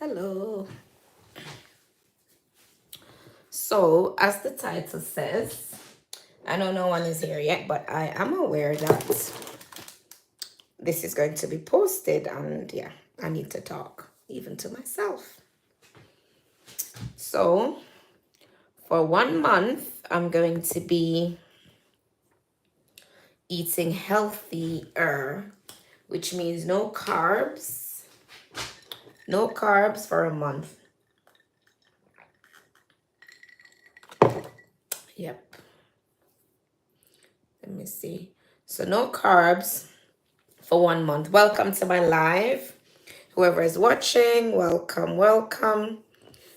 Hello. So, as the title says, I know no one is here yet, but I am aware that this is going to be posted, and yeah, I need to talk even to myself. So, for 1 month, I'm going to be eating healthier, which means no carbs. No carbs for a month. Yep. Let me see. So, no carbs for 1 month. Welcome to my live. Whoever is watching, welcome, welcome.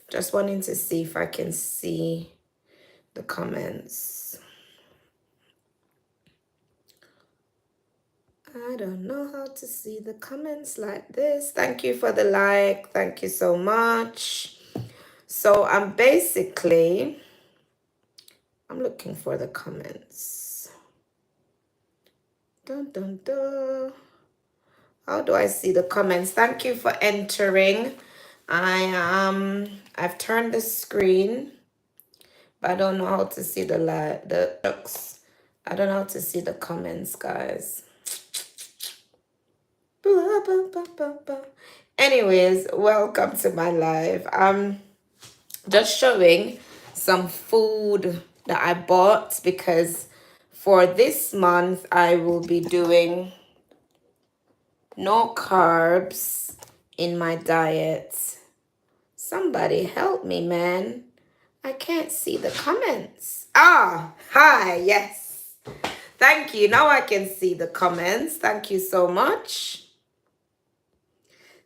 Just wanting to see if I can see the comments. I don't know how to see the comments like this. Thank you for the like. Thank you so much. So I'm looking for the comments. Dun, dun, dun. How do I see the comments? Thank you for entering. I've turned the screen, but I don't know how to see the looks. I don't know how to see the comments, guys. Anyways, welcome to my live. I'm just showing some food that I bought because for this month I will be doing no carbs in my diet. Somebody help me, man. I can't see the comments. Hi, yes. Thank you. Now I can see the comments. Thank you so much.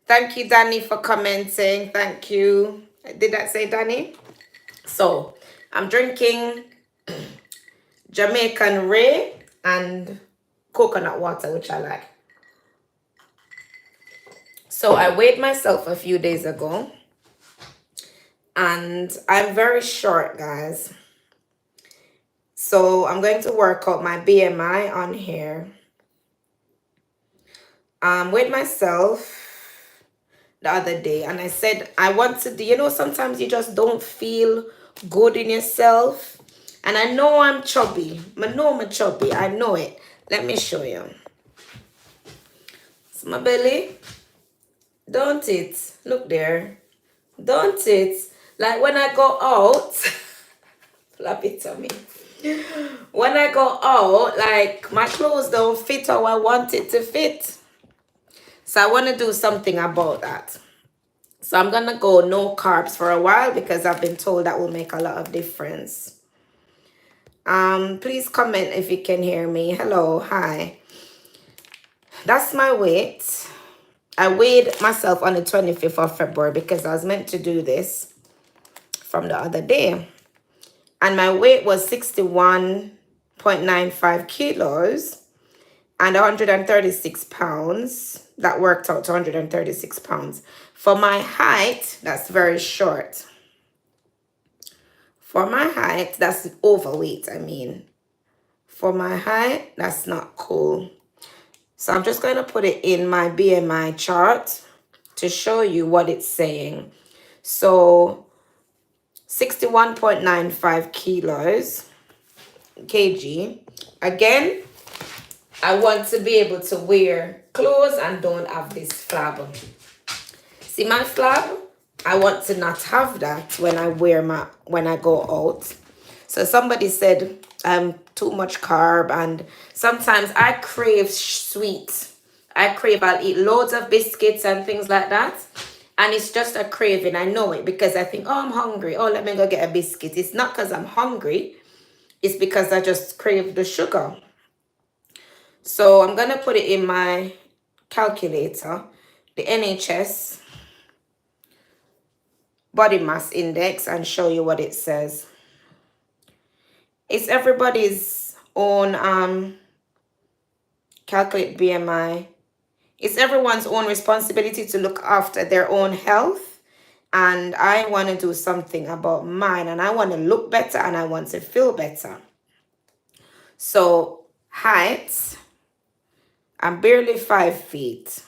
Thank you, Danny, for commenting. Thank you. Did that say Danny? So, I'm drinking Jamaican Ray and coconut water, which I like. So, I weighed myself a few days ago. And I'm very short, guys. So, I'm going to work out my BMI on here. Weighed myself the other day, and I said I want to sometimes you just don't feel good in yourself, and I know I'm chubby. I know I'm chubby. I know it. Let me show you. It's my belly. Don't it? Look there. Don't it? Like when I go out, flap it to me. When I go out, like my clothes don't fit how I want it to fit. So I want to do something about that. So I'm going to go no carbs for a while because I've been told that will make a lot of difference. Please comment if you can hear me. Hello, hi. That's my weight. I weighed myself on the 25th of February because I was meant to do this from the other day. And my weight was 61.95 kilos and 136 pounds. That worked out to 136 pounds. For my height, that's very short. For my height, that's overweight, I mean. For my height, that's not cool. So I'm just going to put it in my BMI chart to show you what it's saying. So 61.95 kg. Again, I want to be able to wear clothes and don't have this flab. See my flab? I want to not have that when I go out. So somebody said I'm too much carb, and sometimes I crave sweet. I'll eat loads of biscuits and things like that. And it's just a craving. I know it because I think, oh, I'm hungry. Oh, let me go get a biscuit. It's not because I'm hungry. It's because I just crave the sugar. So I'm going to put it in my calculator, the NHS body mass index, and show you what it says. It's everybody's own calculate BMI. It's everyone's own responsibility to look after their own health. And I want to do something about mine, and I want to look better and I want to feel better. So height, I'm barely 5 feet.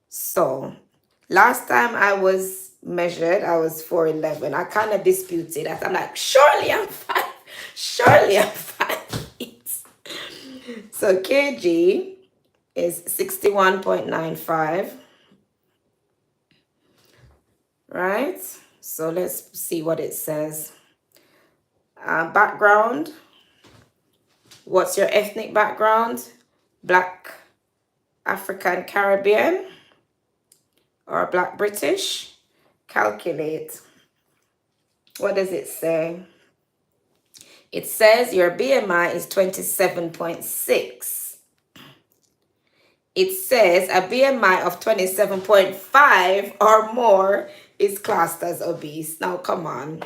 So last time I was measured, I was 4'11". I kind of disputed that. I'm like, surely I'm 5'8". So kg is 61.95. Right? So let's see what it says. Background. What's your ethnic background? Black, African, Caribbean, or Black British? Calculate. What does it say? It says your BMI is 27.6. It says a BMI of 27.5 or more is classed as obese. Now, come on.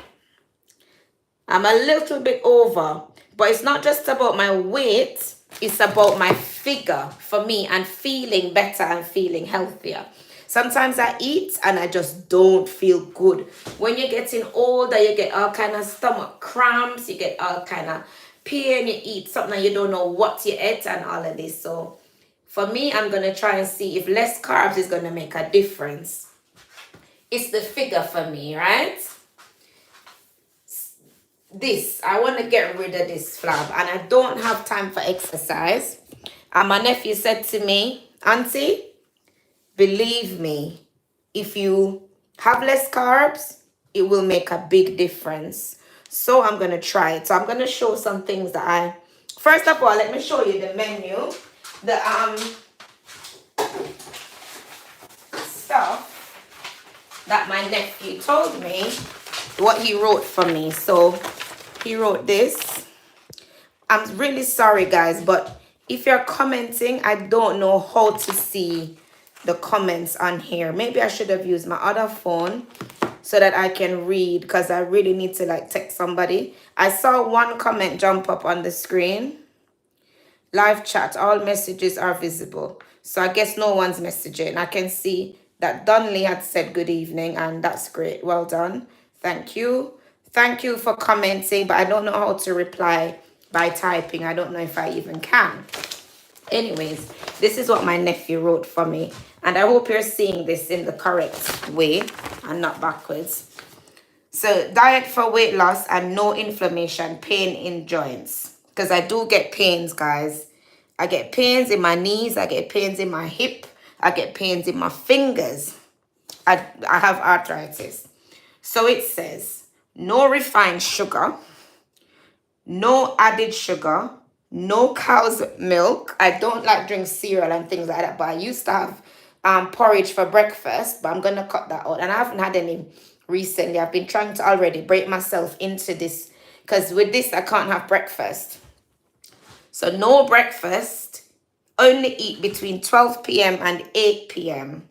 I'm a little bit over, but it's not just about my weight. It's about my figure for me and feeling better and feeling healthier. Sometimes I eat and I just don't feel good. When you're getting older, you get all kind of stomach cramps. You get all kind of pain. You eat something and you don't know what you ate and all of this. So for me, I'm going to try and see if less carbs is going to make a difference. It's the figure for me, right? I want to get rid of this flab and I don't have time for exercise. And my nephew said to me, Auntie, believe me, if you have less carbs, it will make a big difference. So I'm going to try it. So I'm going to show some things that first of all, let me show you the menu. The stuff that my nephew told me, what he wrote for me. So he wrote this. I'm really sorry, guys, but if you're commenting, I don't know how to see the comments on here. Maybe I should have used my other phone so that I can read, because I really need to like text somebody. I saw one comment jump up on the screen. Live chat, all messages are visible. So I guess no one's messaging. I can see that Donnelly had said good evening, and that's great. Well done. Thank you. Thank you for commenting, but I don't know how to reply by typing. I don't know if I even can. Anyways, this is what my nephew wrote for me. And I hope you're seeing this in the correct way and not backwards. So, diet for weight loss and no inflammation, pain in joints. Because I do get pains, guys. I get pains in my knees. I get pains in my hip. I get pains in my fingers. I have arthritis. So it says, no refined sugar, no added sugar, no cow's milk. I don't like drink cereal and things like that, but I used to have porridge for breakfast, but I'm going to cut that out. And I haven't had any recently. I've been trying to already break myself into this, because with this, I can't have breakfast. So no breakfast, only eat between 12 p.m. and 8 p.m.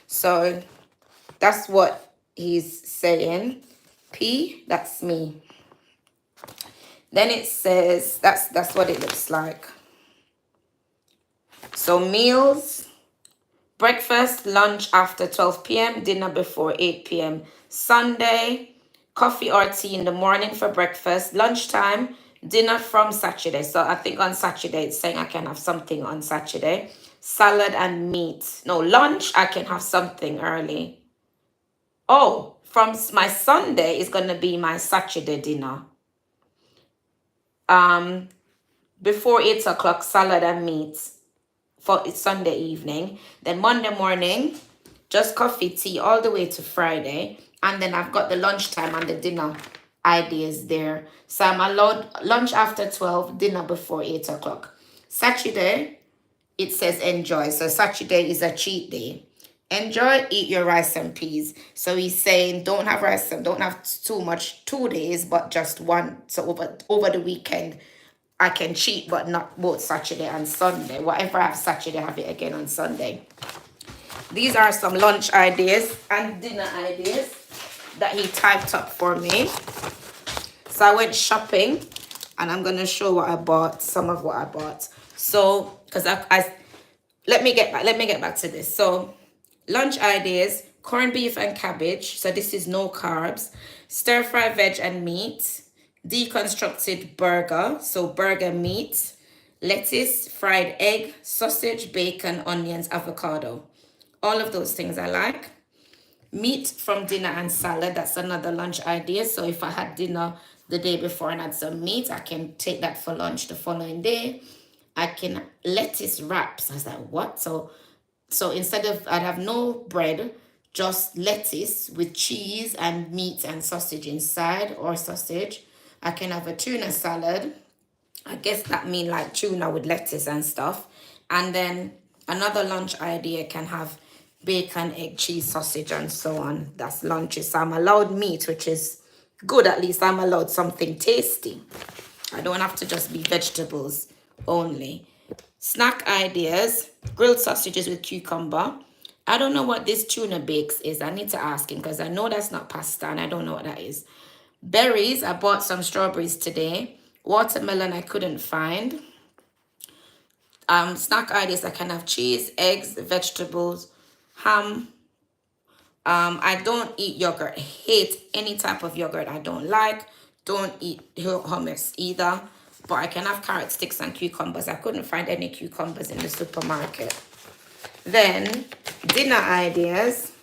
So that's what he's saying. P, that's me. Then it says, that's what it looks like. So meals, breakfast, lunch after 12 p.m., dinner before 8 p.m. Sunday, coffee or tea in the morning for breakfast. Lunchtime, dinner from Saturday. So I think on Saturday, it's saying I can have something on Saturday. Salad and meat. No, lunch, I can have something early. Oh, from my Sunday is going to be my Saturday dinner. Before 8 o'clock, salad and meat for Sunday evening. Then Monday morning, just coffee, tea all the way to Friday. And then I've got the lunchtime and the dinner ideas there. So I'm allowed lunch after 12, dinner before 8 o'clock. Saturday, it says enjoy. So Saturday is a cheat day. Enjoy, eat your rice and peas. So he's saying don't have rice and don't have too much 2 days, but just one. So over the weekend, I can cheat, but not both Saturday and Sunday. Whatever I have Saturday, I have it again on Sunday. These are some lunch ideas and dinner ideas that he typed up for me. So I went shopping, and I'm going to show what I bought, some of what I bought. So, because let me get back to this. So, lunch ideas, corned beef and cabbage. So this is no carbs. Stir fry veg and meat. Deconstructed burger. So burger meat. Lettuce, fried egg, sausage, bacon, onions, avocado. All of those things I like. Meat from dinner and salad, that's another lunch idea. So if I had dinner the day before and had some meat, I can take that for lunch the following day. I can lettuce wraps. I was like, what? So instead of, I'd have no bread, just lettuce with cheese and meat and sausage inside, or sausage. I can have a tuna salad. I guess that mean like tuna with lettuce and stuff. And then another lunch idea can have bacon, egg, cheese, sausage, and so on. That's lunches. So I'm allowed meat, which is good. At least I'm allowed something tasty. I don't have to just be vegetables only. Snack ideas, grilled sausages with cucumber. I don't know what this tuna bakes is. I need to ask him because I know that's not pasta and I don't know what that is. Berries, I bought some strawberries today. Watermelon I couldn't find. Snack ideas, I can have cheese, eggs, vegetables, ham. I don't eat yogurt. I hate any type of yogurt. I don't like. Don't eat hummus either. But I can have carrot sticks and cucumbers. I couldn't find any cucumbers in the supermarket. Then, dinner ideas.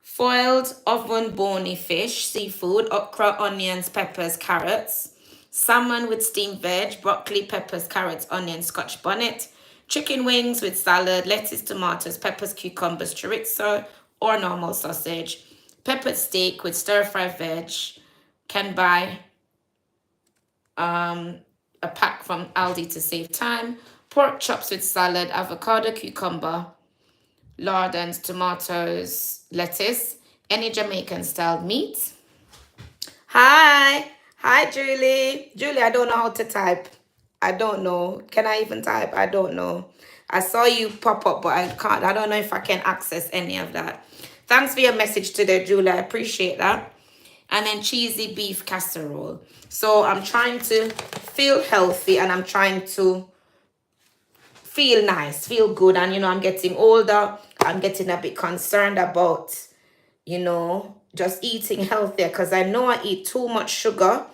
Foiled oven bony fish, seafood, okra, onions, peppers, carrots. Salmon with steamed veg, broccoli, peppers, carrots, onions, scotch bonnet. Chicken wings with salad, lettuce, tomatoes, peppers, cucumbers, chorizo, or normal sausage. Peppered steak with stir-fry veg. Can buy a pack from Aldi to save time. Pork chops with salad, avocado, cucumber, lardons, tomatoes, lettuce. Any Jamaican style meat. Hi. Hi, Julie. Julie, I don't know how to type. I don't know. Can I even type? I don't know. I saw you pop up, but I can't. I don't know if I can access any of that. Thanks for your message today, Julie. I appreciate that. And then cheesy beef casserole. So I'm trying to feel healthy and I'm trying to feel nice, feel good. And, you know, I'm getting older. I'm getting a bit concerned about, you know, just eating healthier because I know I eat too much sugar.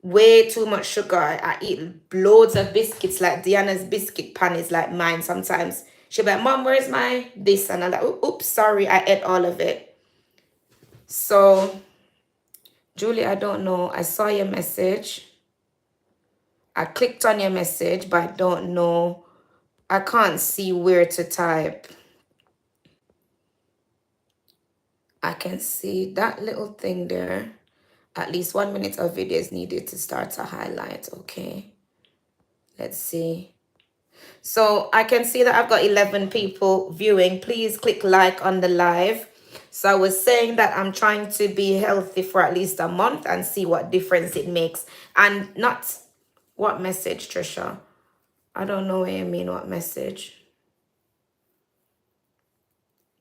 Way too much sugar. I eat loads of biscuits. Like Diana's biscuit pan is like mine. Sometimes she'll be like, Mom, where's my this? And I'm like, oops, sorry, I ate all of it. So, Julie, I don't know. I saw your message. I clicked on your message, but I don't know. I can't see where to type. I can see that little thing there. At least 1 minute of video is needed to start to highlight. Okay. Let's see. So I can see that I've got 11 people viewing. Please click like on the live. So I was saying that I'm trying to be healthy for at least a month and see what difference it makes. And not what message, Trisha? I don't know what you mean. What message?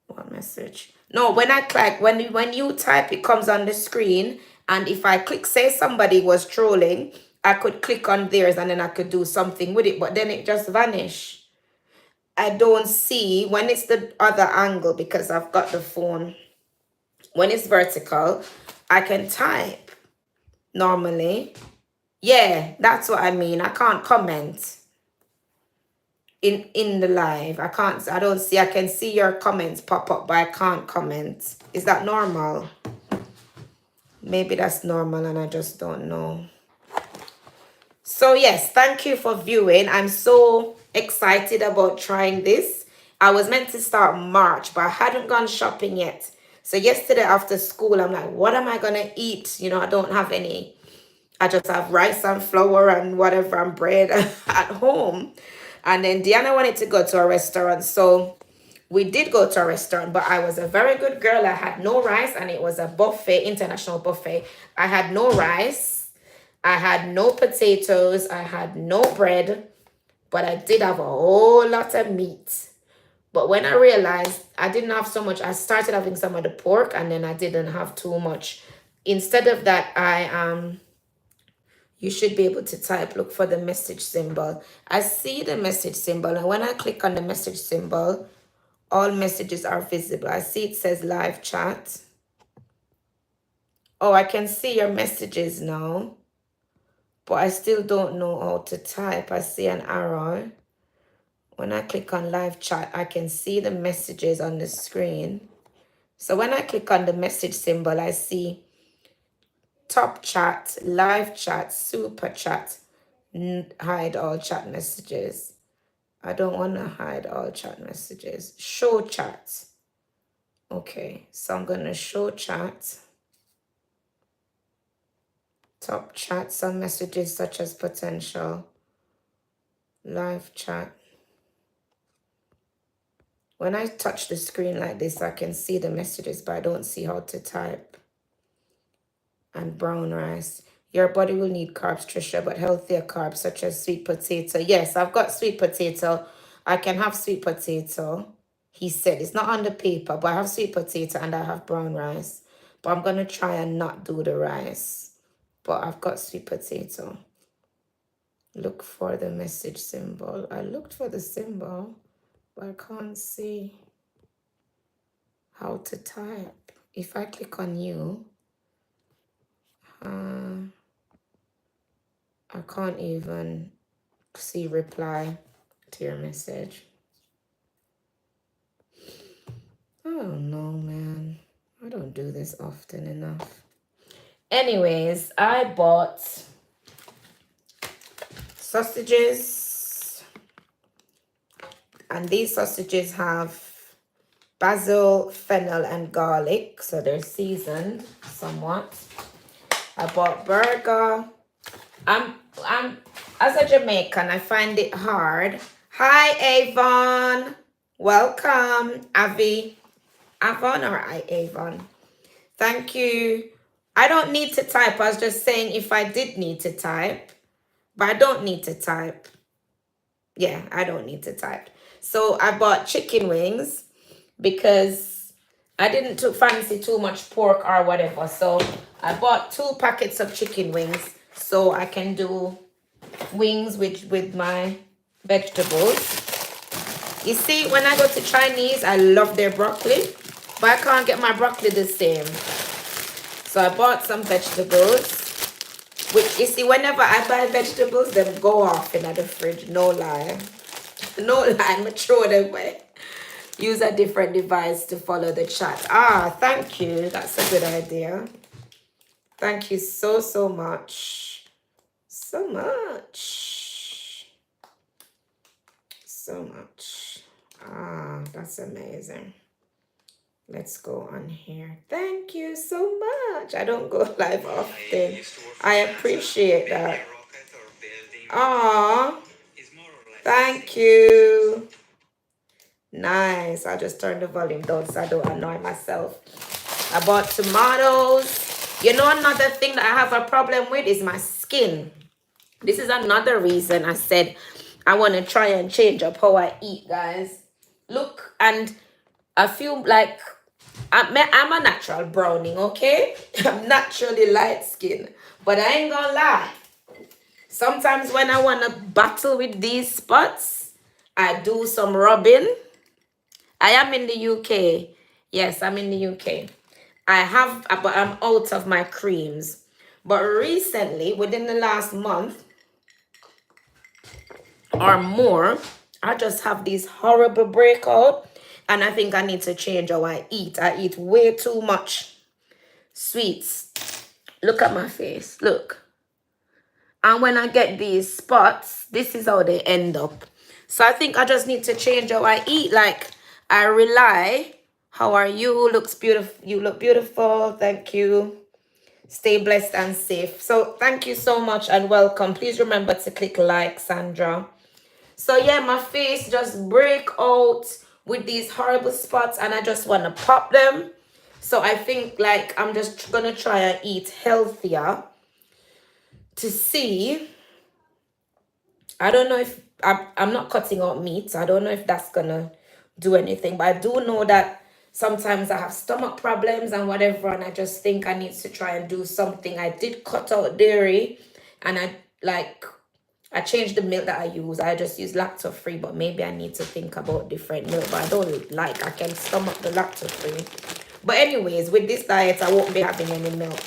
What message? No, when I click, when you type, it comes on the screen. And if I click, say somebody was trolling, I could click on theirs and then I could do something with it. But then it just vanished. I don't see when it's the other angle because I've got the phone. When it's vertical, I can type normally. Yeah, that's what I mean. I can't comment in the live. I don't see. I can see your comments pop up, but I can't comment. Is that normal? Maybe that's normal and I just don't know. So yes, thank you for viewing. I'm so excited about trying this. I was meant to start March, but I hadn't gone shopping yet. So yesterday after school, I'm like, what am I going to eat? You know, I don't have any. I just have rice and flour and whatever and bread at home. And then Deanna wanted to go to a restaurant. So we did go to a restaurant, but I was a very good girl. I had no rice and it was a buffet, international buffet. I had no rice. I had no potatoes. I had no bread, but I did have a whole lot of meat. But when I realized I didn't have so much, I started having some of the pork and then I didn't have too much. Instead of that, you should be able to type, look for the message symbol. I see the message symbol, and when I click on the message symbol, all messages are visible. I see it says live chat. Oh, I can see your messages now, but I still don't know how to type. I see an arrow. When I click on live chat, I can see the messages on the screen. So when I click on the message symbol, I see top chat, live chat, super chat, hide all chat messages. I don't want to hide all chat messages. Show chat. Okay, so I'm going to show chat. Top chat, some messages such as potential. Live chat. When I touch the screen like this, I can see the messages, but I don't see how to type. And brown rice. Your body will need carbs, Trisha, but healthier carbs such as sweet potato. Yes, I've got sweet potato. I can have sweet potato. He said it's not on the paper, but I have sweet potato and I have brown rice. But I'm going to try and not do the rice. But I've got sweet potato. Look for the message symbol. I looked for the symbol, but I can't see how to type. If I click on you, I can't even see reply to your message. Oh no, man. I don't do this often enough. Anyways, I bought sausages. And these sausages have basil, fennel, and garlic. So they're seasoned somewhat. I bought burger. I'm as a Jamaican, I find it hard. Hi, Avon. Welcome, Avi. Avon or Avon? Thank you. I don't need to type. I was just saying if I did need to type, but I don't need to type. Yeah, I don't need to type. So I bought chicken wings because I didn't fancy too much pork or whatever. So I bought 2 packets of chicken wings so I can do wings with my vegetables. You see, when I go to Chinese, I love their broccoli, but I can't get my broccoli the same. So I bought some vegetables, which you see, whenever I buy vegetables, them go off in the fridge. No lie. No lie, I'm throw them away. Use a different device to follow the chat. Ah, thank you. That's a good idea. Thank you so much. So much. So much. Ah, that's amazing. Let's go on here. Thank you so much. I don't go live often. I appreciate that. Ah, thank you. Nice. I'll just turn the volume down so I don't annoy myself. I bought tomatoes. You know, another thing that I have a problem with is my skin. This is another reason I said I want to try and change up how I eat, guys. Look, and I feel like I'm a natural browning, okay? I'm naturally light skin. But I ain't gonna lie. Sometimes when I want to battle with these spots, I do some rubbing. I am in the UK. Yes, I'm in the UK. But I'm out of my creams. But recently, within the last month or more, I just have these horrible breakout. And I think I need to change how I eat. I eat way too much sweets. Look at my face. Look. And when I get these spots, this is how they end up. So I think I just need to change how I eat. Like, I rely. How are you? Looks beautiful. You look beautiful. Thank you. Stay blessed and safe. So thank you so much and welcome. Please remember to click like, Sandra. So yeah, my face just break out with these horrible spots and I just want to pop them. So I think like I'm just going to try and eat healthier to see. I don't know if I'm not cutting out meat. I don't know if that's going to do anything. But I do know that sometimes I have stomach problems and whatever. And I just think I need to try and do something. I did cut out dairy and I changed the milk that I use. I just use lactose-free, but maybe I need to think about different milk. But I don't I can stomach the lactose-free. But anyways, with this diet, I won't be having any milk.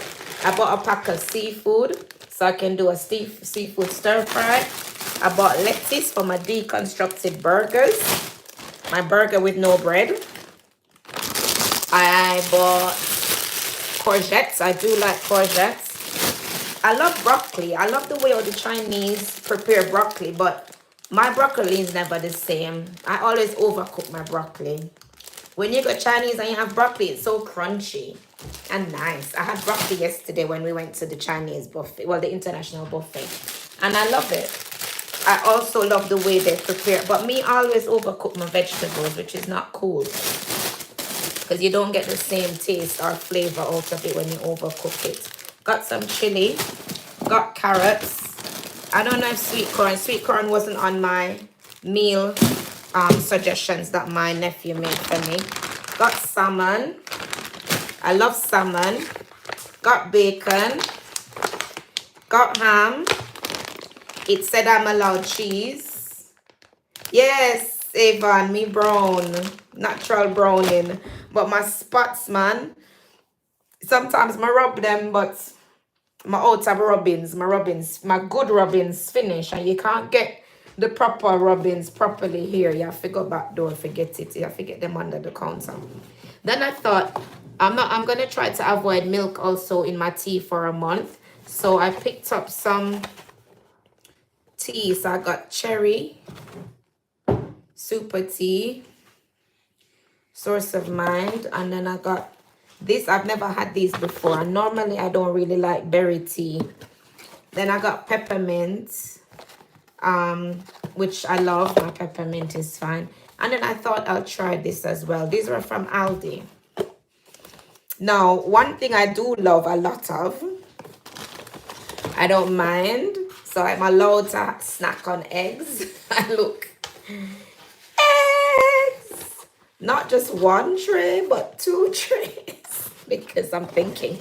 I bought a pack of seafood, so I can do a seafood stir fry. I bought lettuce for my deconstructed burgers. My burger with no bread. I bought courgettes. I do like courgettes. I love broccoli. I love the way all the Chinese prepare broccoli, but my broccoli is never the same. I always overcook my broccoli. When you go Chinese and you have broccoli, it's so crunchy and nice. I had broccoli yesterday when we went to the Chinese buffet, well, the international buffet, and I love it. I also love the way they prepare, but me always overcook my vegetables, which is not cool because you don't get the same taste or flavor out of it when you overcook it. Got some chili, got carrots. I don't know if sweet corn wasn't on my meal suggestions that my nephew made for me. Got salmon. I love salmon. Got bacon. Got ham. It said I'm allowed cheese. Yes, Avon, me brown. Natural browning. But my spots, man. Sometimes I rub them, but my out of rubbings, my good rubbings finish, and you can't get the proper rubbings properly here. You have to go back door, forget it. You have to get them under the counter. Then I thought, I'm gonna try to avoid milk also in my tea for a month. So I picked up some tea. So I got cherry, super tea, source of mind, and then I got this. I've never had these before, and normally I don't really like berry tea. Then I got peppermint, which I love. My peppermint is fine. And then I thought I'll try this as well. These were from Aldi. Now, one thing I do love a lot of, I don't mind, so I'm allowed to snack on eggs. And look, eggs! Not just one tray, but 2 trays. Because I'm thinking,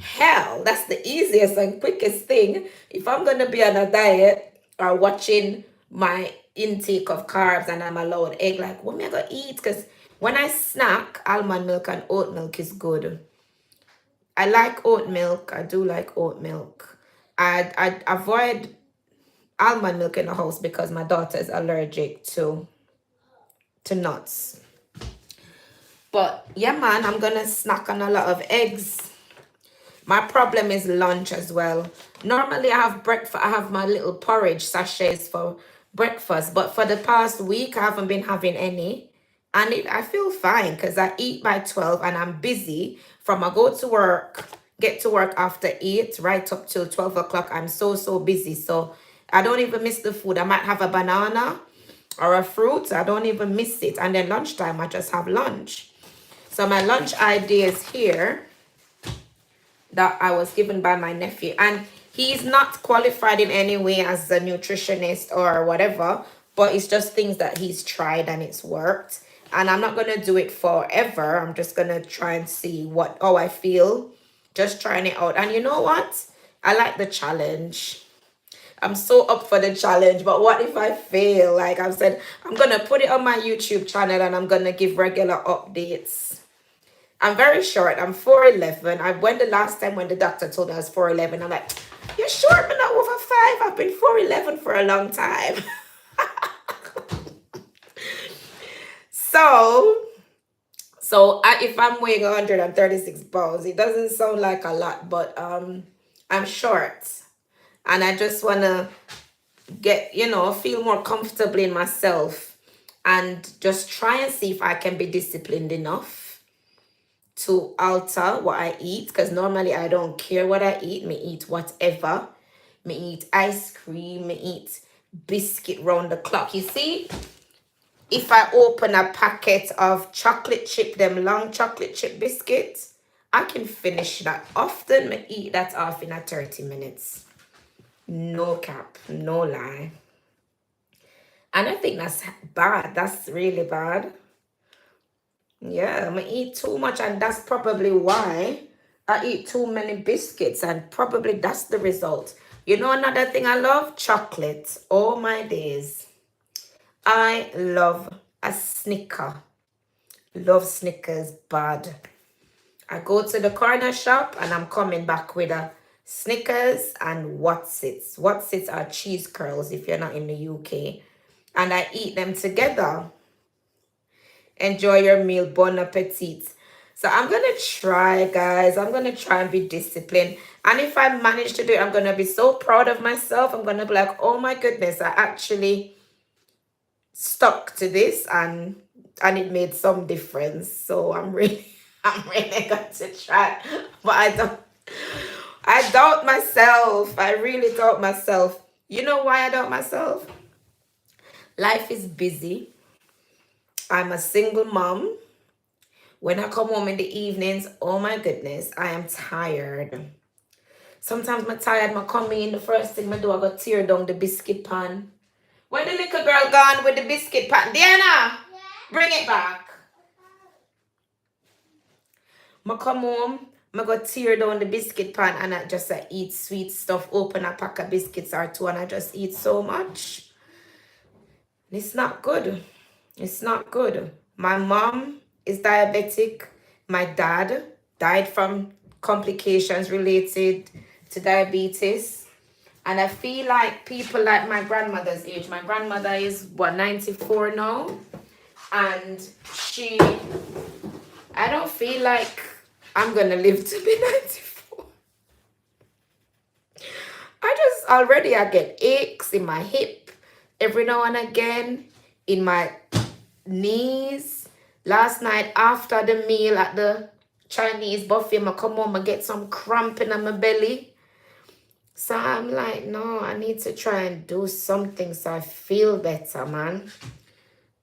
hell, that's the easiest and quickest thing. If I'm going to be on a diet or watching my intake of carbs and I'm allowed egg, like, what am I going to eat? Because when I snack, almond milk and oat milk is good. I like oat milk. I do like oat milk. I avoid almond milk in the house because my daughter is allergic to nuts. But yeah, man, I'm gonna snack on a lot of eggs. My problem is lunch as well. Normally I have breakfast. I have my little porridge sachets for breakfast, but for the past week I haven't been having any, and I feel fine because I eat by 12 and I'm busy from I go to work, get to work after 8 right up till 12 o'clock. I'm so busy, so I don't even miss the food. I might have a banana or a fruit. I don't even miss it, and then lunchtime I just have lunch. So my lunch ideas here that I was given by my nephew, and he's not qualified in any way as a nutritionist or whatever, but it's just things that he's tried and it's worked. And I'm not going to do it forever. I'm just going to try and see how I feel, just trying it out. And you know what? I like the challenge. I'm so up for the challenge, but what if I fail? Like I've said, I'm going to put it on my YouTube channel and I'm going to give regular updates. I'm very short. I'm 4'11". I went the last time when the doctor told me I was 4'11". I'm like, you're short, but not over 5. I've been 4'11" for a long time. So if I'm weighing 136 pounds, it doesn't sound like a lot, but I'm short. And I just want to get, feel more comfortable in myself and just try and see if I can be disciplined enough to alter what I eat, because normally I don't care what I eat. Me eat whatever. Me eat ice cream. Me eat biscuit round the clock. You see, if I open a packet of chocolate chip, them long chocolate chip biscuits, I can finish that. Often me eat that off in a 30 minutes. No cap, no lie. And I think that's bad. That's really bad. Yeah, I'm gonna eat too much, and that's probably why I eat too many biscuits, and probably that's the result. You know, another thing I love? Chocolate. Oh my days. I love a Snicker. Love Snickers bad. I go to the corner shop and I'm coming back with a Snickers and Whatsits. Whatsits are cheese curls if you're not in the UK. And I eat them together. Enjoy your meal. Bon appetit. So I'm going to try, guys. I'm going to try and be disciplined. And if I manage to do it, I'm going to be so proud of myself. I'm going to be like, oh my goodness, I actually stuck to this and it made some difference. So I'm really going to try. But I doubt myself. I really doubt myself. You know why I doubt myself? Life is busy. I'm a single mom. When I come home in the evenings, oh my goodness, I am tired. Sometimes I'm tired, I come in, the first thing I do, I go tear down the biscuit pan. Where the little girl gone with the biscuit pan? Diana, bring it back. I come home, I go tear down the biscuit pan and I just eat sweet stuff, open a pack of biscuits or two and I just eat so much. It's not good. It's not good. My mom is diabetic. My dad died from complications related to diabetes. And I feel like people like my grandmother's age. My grandmother is, 94 now? And I don't feel like I'm going to live to be 94. I get aches in my hip every now and again, in my knees. Last night after the meal at the Chinese buffet, I come home and get some cramping in my belly. So I'm like, no, I need to try and do something so I feel better, man.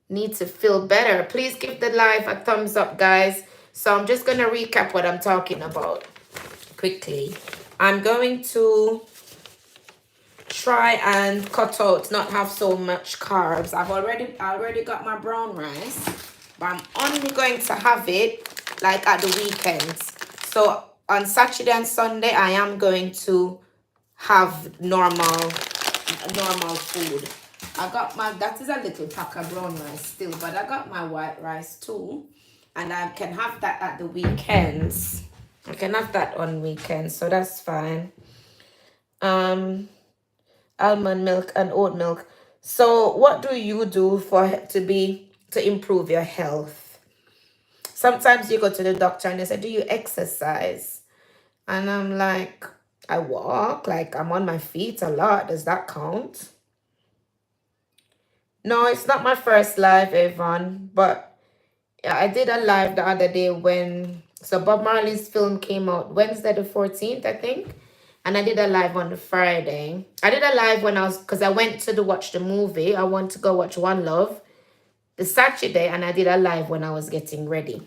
Need to feel better. Please give the live a thumbs up, guys. So I'm just going to recap what I'm talking about quickly. I'm going to try and cut out, not have so much carbs. I already got my brown rice, but I'm only going to have it like at the weekends. So on Saturday and Sunday, I am going to have normal food. That is a little pack of brown rice still, but I got my white rice too. And I can have that at the weekends. I can have that on weekends, so that's fine. Almond milk and oat milk. So what do you do to improve your health? Sometimes you go to the doctor and they say, do you exercise? And I'm like, I walk, like I'm on my feet a lot. Does that count? No, it's not my first live, Avon, but I did a live the other day so Bob Marley's film came out Wednesday the 14th, I think. And I did a live on the Friday. I did a live because I went to watch the movie. I want to go watch One Love the Saturday, and I did a live when I was getting ready.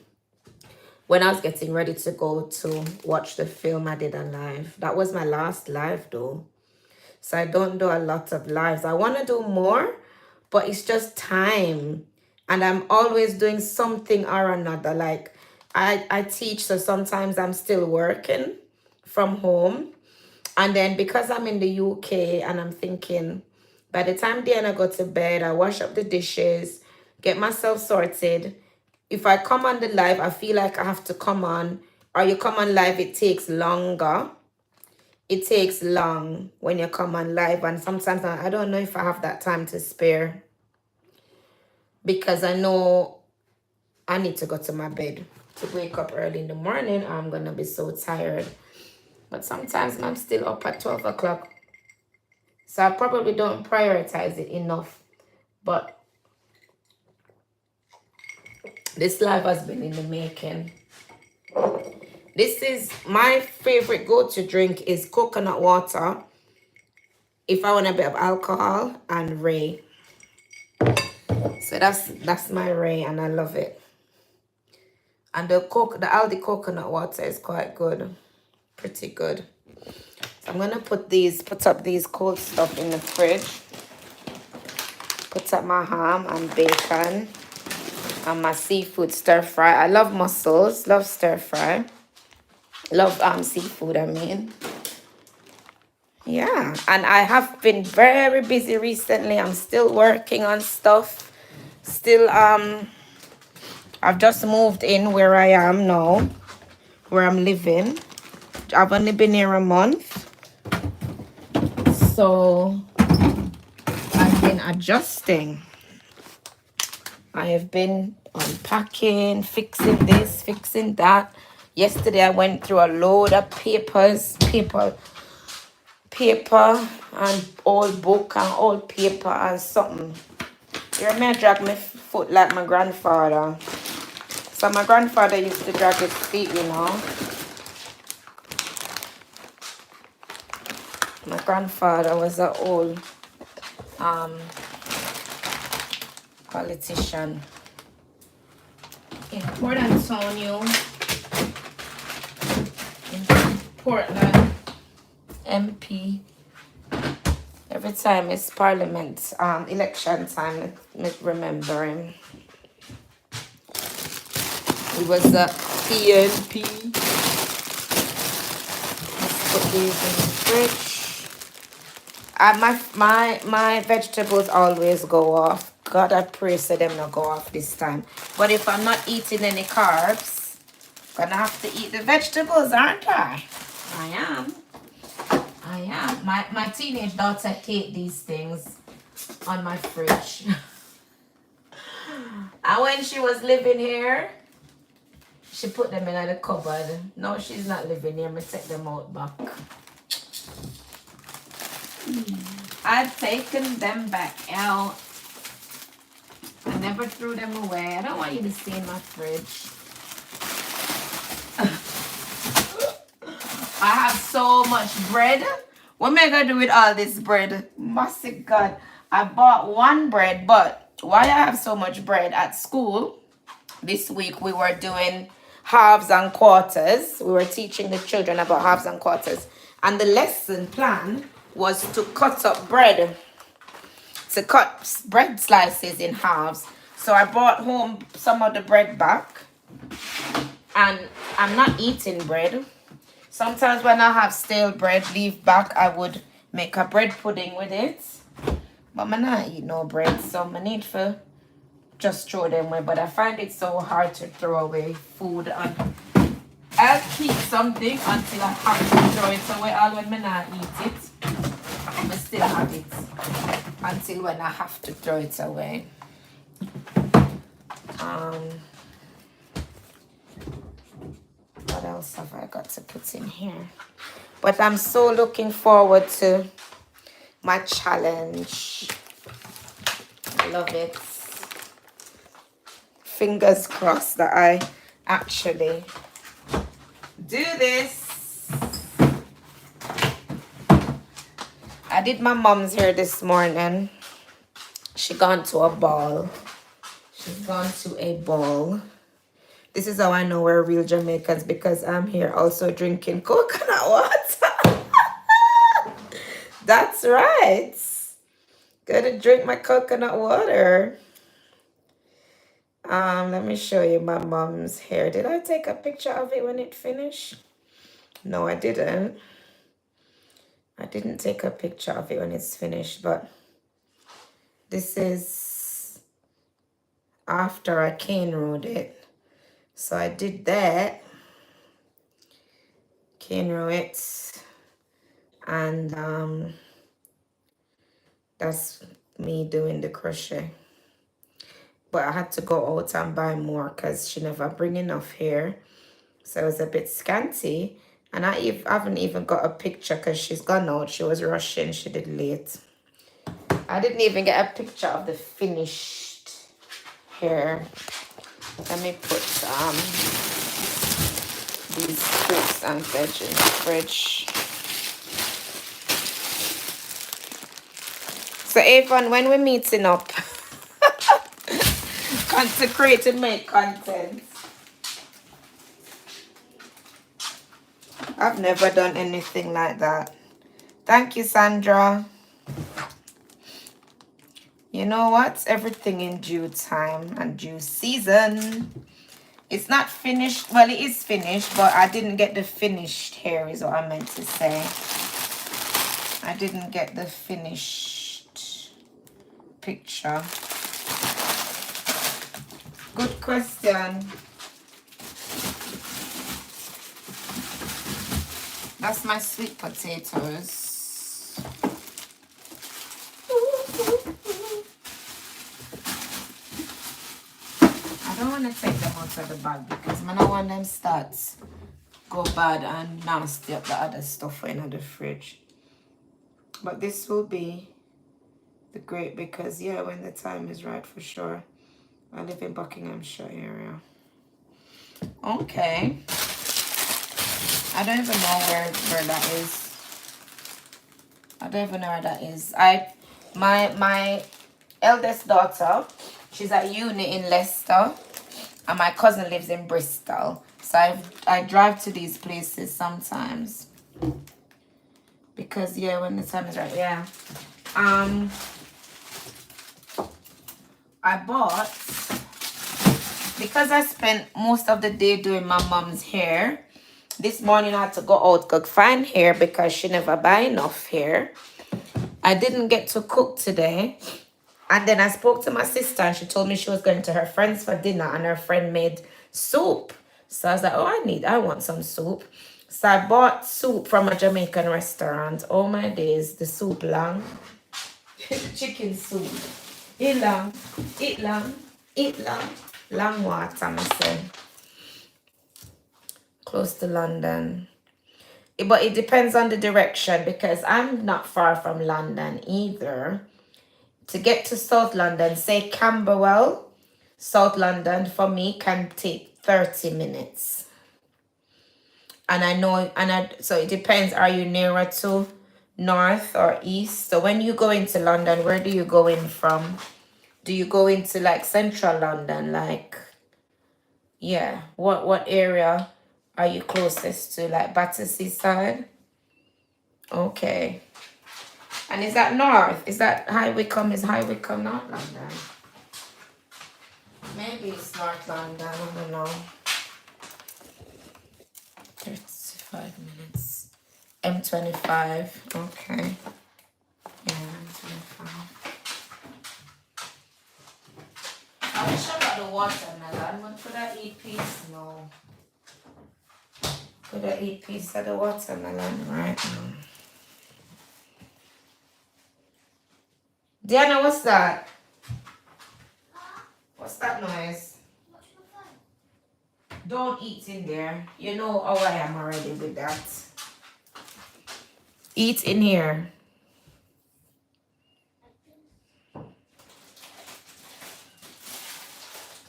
When I was getting ready to go to watch the film, I did a live. That was my last live though. So I don't do a lot of lives. I want to do more, but it's just time. And I'm always doing something or another. Like I teach, so sometimes I'm still working from home. And then because I'm in the UK and I'm thinking, by the time Diana go to bed, I wash up the dishes, get myself sorted. If I come on the live, I feel like I have to come on. Or you come on live, it takes longer. It takes long when you come on live. And sometimes I don't know if I have that time to spare. Because I know I need to go to my bed. To wake up early in the morning, I'm going to be so tired. But sometimes I'm still up at 12 o'clock. So I probably don't prioritize it enough. But this live has been in the making. This is my favorite go-to drink is coconut water. If I want a bit of alcohol, and Ray. So that's my Ray, and I love it. And the Aldi coconut water is quite good. Pretty good. So I'm gonna put up these cold stuff in the fridge. Put up my ham and bacon and my seafood stir fry. I love mussels, love stir fry. Love seafood, I mean. Yeah, and I have been very busy recently. I'm still working on stuff. Still I've just moved in where I am now, where I'm living. I've only been here a month. So I've been adjusting. I have been unpacking, fixing this, fixing that. Yesterday I went through a load of paper and old book and old paper and something. You remember I drag my foot like my grandfather. So my grandfather used to drag his feet, you know. My grandfather was an old politician in Port Antonio, in Portland, MP. Every time it's parliament, election time, I remember him. He was a PNP. Let's put these in the fridge. My vegetables always go off. God, I pray so them not go off this time. But if I'm not eating any carbs, I'm gonna have to eat the vegetables, aren't I? I am. My teenage daughter ate these things on my fridge. And when she was living here, she put them in the cupboard. No, she's not living here. Me take them out back. I've taken them back out. I never threw them away. I don't want you to see in my fridge. I have so much bread. What am I going to do with all this bread? Mercy God. I bought one bread, but why I have so much bread at school, this week we were doing halves and quarters. We were teaching the children about halves and quarters. And the lesson plan was to cut up bread, to cut bread slices in halves. So I brought home some of the bread back, and I'm not eating bread. Sometimes when I have stale bread leave back, I would make a bread pudding with it. But I not eat no bread, so I need to just throw them away. But I find it so hard to throw away food, and I'll keep something until I have to throw it away. All when I not eat it, I still have it until when I have to throw it away. What else have I got to put in here? But I'm so looking forward to my challenge. I love it. Fingers crossed that I actually do this. I did my mom's hair this morning. She gone to a ball. She's gone to a ball. This is how I know we're real Jamaicans, because I'm here also drinking coconut water. That's right. Gotta drink my coconut water. Let me show you my mom's hair. Did I take a picture of it when it finished? No, I didn't. I didn't take a picture of it when it's finished, but this is after I cane rolled it. So I did that, cane roll it, and that's me doing the crochet. But I had to go out and buy more because she never bring enough hair, so it was a bit scanty. And I haven't even got a picture because she's gone out. She was rushing. She did late. I didn't even get a picture of the finished hair. Let me put these fruits and veg in the fridge. So Avon, when we're meeting up, consecrate and make content. I've never done anything like that. Thank you, Sandra. You know what? Everything in due time and due season. It's not finished. Well, it is finished, but I didn't get the finished hair is what I meant to say. I didn't get the finished picture. Good question. That's my sweet potatoes. I don't gonna take them out of the bag because I don't want them starts go bad and nasty up the other stuff in the fridge. But this will be the great because yeah, when the time is right for sure. I live in Buckinghamshire area. Okay. I don't even know where that is. I don't even know where that is. My eldest daughter, she's at uni in Leicester, and my cousin lives in Bristol. So I drive to these places sometimes. Because yeah, when the time is right, yeah. I bought, because I spent most of the day doing my mom's hair. This morning I had to go out cook find hair because she never buy enough hair. I didn't get to cook today. And then I spoke to my sister and she told me she was going to her friend's for dinner and her friend made soup. So I was like, oh, I want some soup. So I bought soup from a Jamaican restaurant. Oh my days, the soup long. Chicken soup. Eat long, eat long, eat long. Long water, I say. Close to London. But it depends on the direction because I'm not far from London either. To get to South London, say Camberwell, South London for me can take 30 minutes. And I know, so it depends, are you nearer to north or east? So when you go into London, where do you go in from? Do you go into like central London? Like, yeah, what area are you closest to? Like Battersea side? Okay. And is that north? Is that High Wycombe? Is High Wycombe North London? Maybe it's North London. I don't know. 35 minutes. M25. Okay. Yeah, M25. I wish I got the watermelon, but could I eat piece? No. Could I eat piece of the watermelon right now? Diana, what's that? What's that noise? Don't eat in there. You know how I am already with that. Eat in here.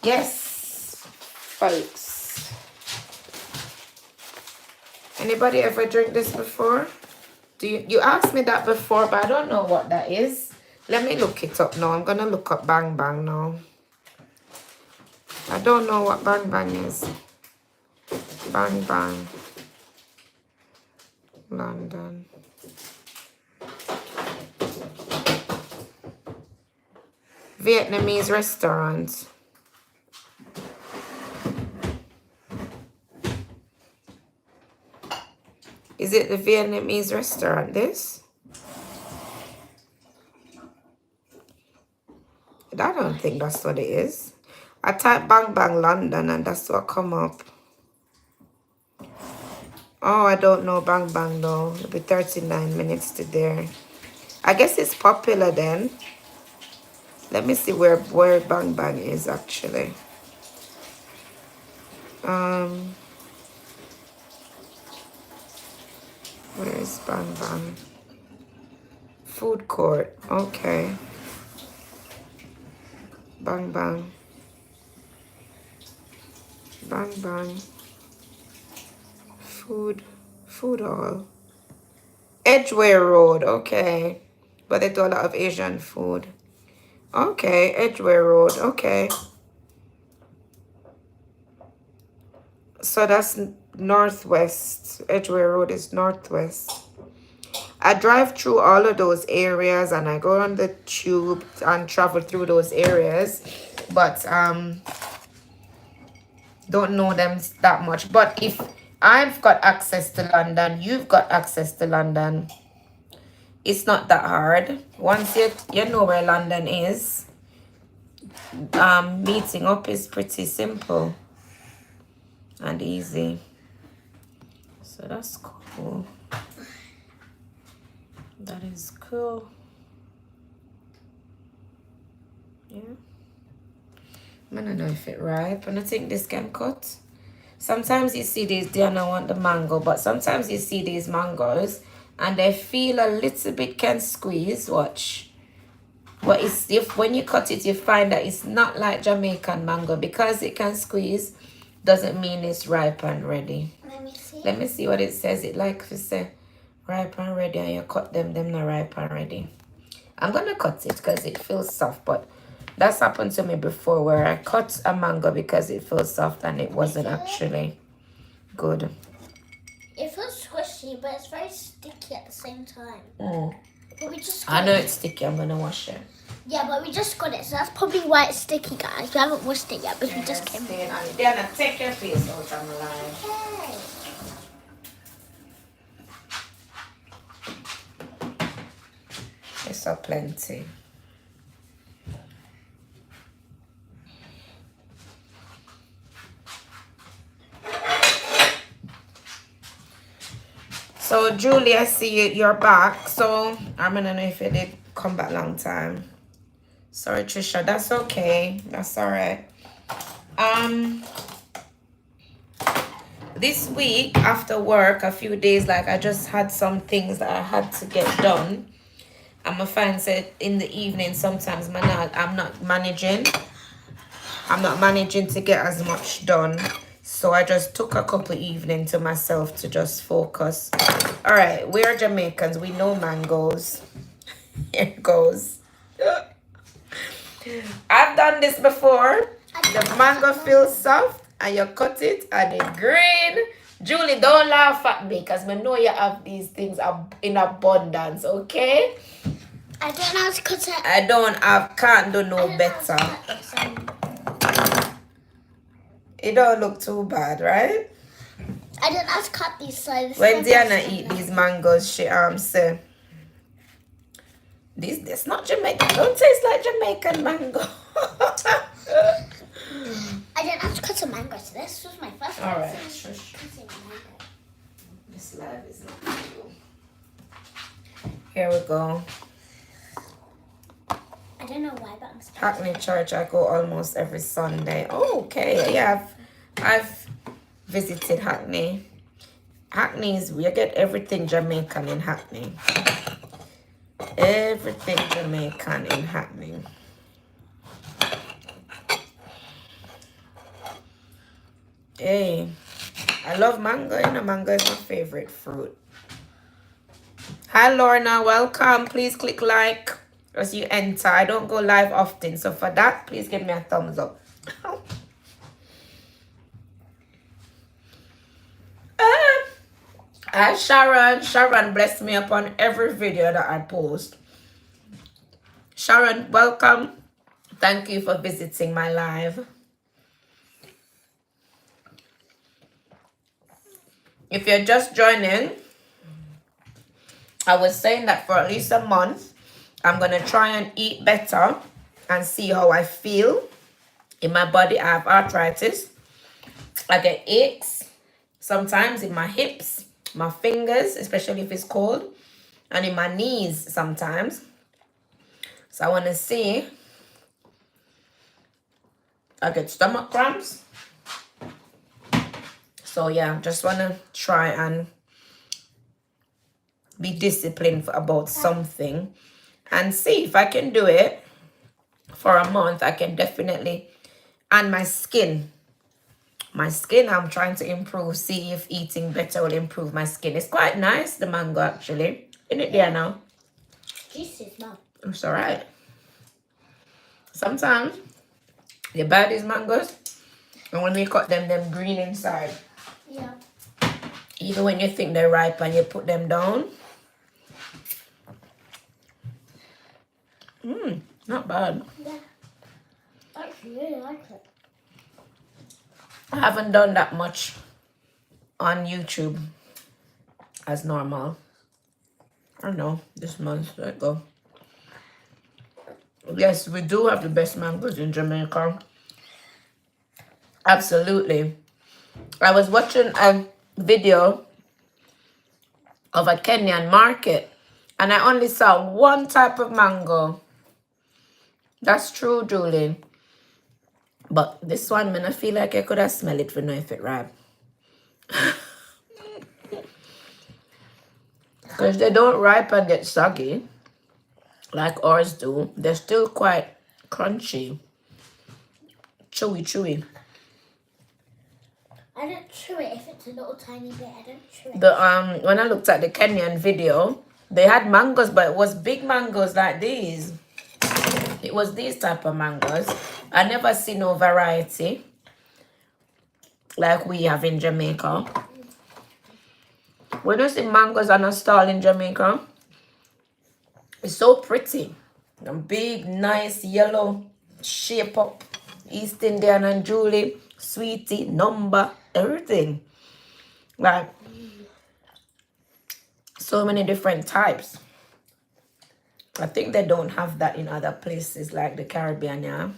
Yes, folks. Anybody ever drink this before? You asked me that before, but I don't know what that is. Let me look it up now. I'm gonna look up Bang Bang now. I don't know what Bang Bang is. Bang Bang. London. Vietnamese restaurant. Is it the Vietnamese restaurant, this? I don't think that's what it is. I type Bang Bang London and that's what come up. Oh, I don't know Bang Bang though. It'll be 39 minutes to there. I guess it's popular then. Let me see where Bang Bang is actually. Where is Bang Bang? Food court. Okay. Bang Bang. Bang Bang. Food hall. Edgware Road. Okay. But they do a lot of Asian food. Okay. Edgware Road. Okay. So that's northwest. Edgware Road is northwest. I drive through all of those areas and I go on the tube and travel through those areas. But don't know them that much. But if I've got access to London, you've got access to London, it's not that hard. Once you know where London is, meeting up is pretty simple and easy. So that's cool. That is cool. Yeah. I don't know if it ripe, and I think this can cut. Sometimes you see these, Diana want the mango, but sometimes you see these mangoes and they feel a little bit can squeeze. Watch. But it's, if when you cut it, you find that it's not like Jamaican mango. Because it can squeeze, doesn't mean it's ripe and ready. Let me see. Let me see what it says. It like if it say ripe and ready and you cut them not ripe and ready. I'm gonna cut it because it feels soft, but that's happened to me before where I cut a mango because it feels soft and it wasn't actually good. It feels squishy, but it's very sticky at the same time. But we just I know it's sticky. I'm gonna wash it. Yeah, but we just got it, so that's probably why it's sticky, guys. We haven't washed it yet, but we just came in. Diana, take your face out of my life. Okay. It's so plenty. So Julie, I see you're back. So I don't know if you did come back long time. Sorry, Trisha. That's okay. That's all right. This week after work, a few days, like I just had some things that I had to get done. I'm gonna find that in the evening sometimes I'm not managing to get as much done. So I just took a couple evening to myself to just focus. All right, we're Jamaicans. We know mangoes. Here it goes. I've done this before. The mango feels soft and you cut it and it's green. Julie, don't laugh at me because I know you have these things in abundance, okay? I don't know how to cut it. Can't do no better. It don't look too bad, right? I don't know how to cut these sides. When Diana eat these mangoes, she say, this not Jamaican. Don't taste like Jamaican mango. I don't have to cut a mango, so this was my first time. Alright, Shush. Cutting a mango. This live is not cool. Here we go. I don't know why, but I'm scared. Hackney Church, I go almost every Sunday. Oh, okay. Yeah, I've visited Hackney. Hackney's, we get everything Jamaican in Hackney. Everything Jamaican in Hackney. Hey, I love mango. You know, mango is my favorite fruit. Hi, Lorna. Welcome. Please click like as you enter. I don't go live often, so for that, please give me a thumbs up. Hi, Sharon. Sharon bless me upon every video that I post. Sharon, welcome. Thank you for visiting my live. If you're just joining, I was saying that for at least a month, I'm going to try and eat better and see how I feel. In my body, I have arthritis. I get aches sometimes in my hips, my fingers, especially if it's cold, and in my knees sometimes. So I want to see. I get stomach cramps. So yeah, just want to try and be disciplined about something and see if I can do it for a month. I can definitely. And my skin, I'm trying to improve. See if eating better will improve my skin. It's quite nice, the mango, actually. Isn't it there now? Juicy smell. It's all right. Sometimes you buy these mangoes and when you cut them green inside. Yeah. Even when you think they're ripe and you put them down. Not bad. Yeah. I actually really like it. I haven't done that much on YouTube as normal. I don't know, this month, let it go. Yes, we do have the best mangoes in Jamaica. Absolutely. I was watching a video of a Kenyan market and I only saw one type of mango. That's true, Julie. But this one, man, I feel like I could have smelled it for know if it ripe. Because they don't ripe and get soggy like ours do. They're still quite crunchy. Chewy, chewy. I don't chew it if it's a little tiny bit. I don't chew it. The when I looked at the Kenyan video, they had mangoes, but it was big mangoes like these. It was these type of mangoes. I never see no variety like we have in Jamaica. When you see mangoes on a stall in Jamaica, it's so pretty. A big, nice, yellow shape up. East Indian and Julie, sweetie, number, everything. Like, so many different types. I think they don't have that in other places like the Caribbean, yeah.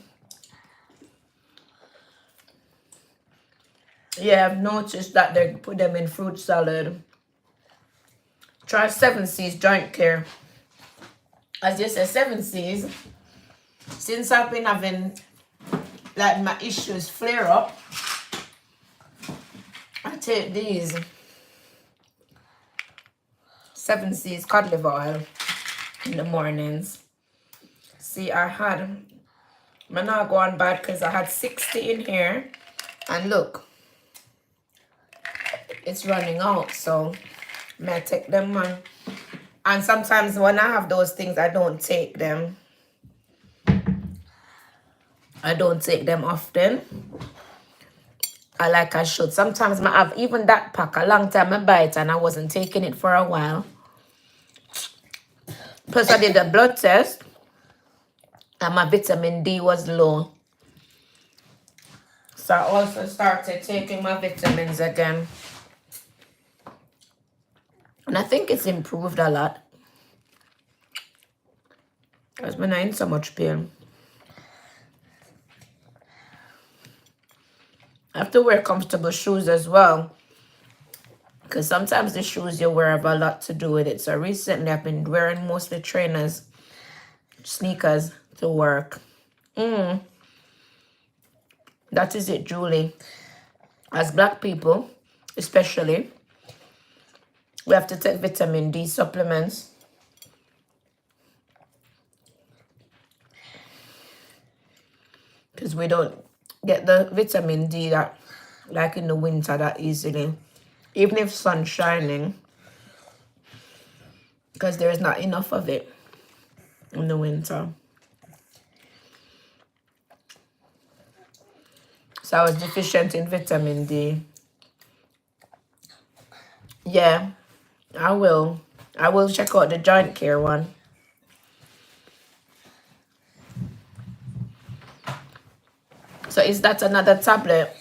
Yeah, I've noticed that they put them in fruit salad. Try 7 Seas joint care. As you say, 7 Seas, since I've been having like my issues flare up, I take these 7 Seas cod liver oil in the mornings. See, I'm not going bad because I had 60 in here, and look, it's running out, so I take them on. And sometimes when I have those things, I don't take them. I don't take them often. I should. Sometimes I have even that pack a long time I buy it and I wasn't taking it for a while. Plus I did a blood test and my vitamin D was low. So I also started taking my vitamins again. And I think it's improved a lot. Because I'm not in so much pain. I have to wear comfortable shoes as well. Because sometimes the shoes you wear have a lot to do with it. So recently I've been wearing mostly trainers, sneakers to work. That is it, Julie. As black people, especially, we have to take vitamin D supplements. Because we don't get the vitamin D that, like in the winter, that easily. Even if sun's shining. Because there is not enough of it in the winter. So I was deficient in vitamin D. Yeah, I will. I will check out the joint care one. So is that another tablet?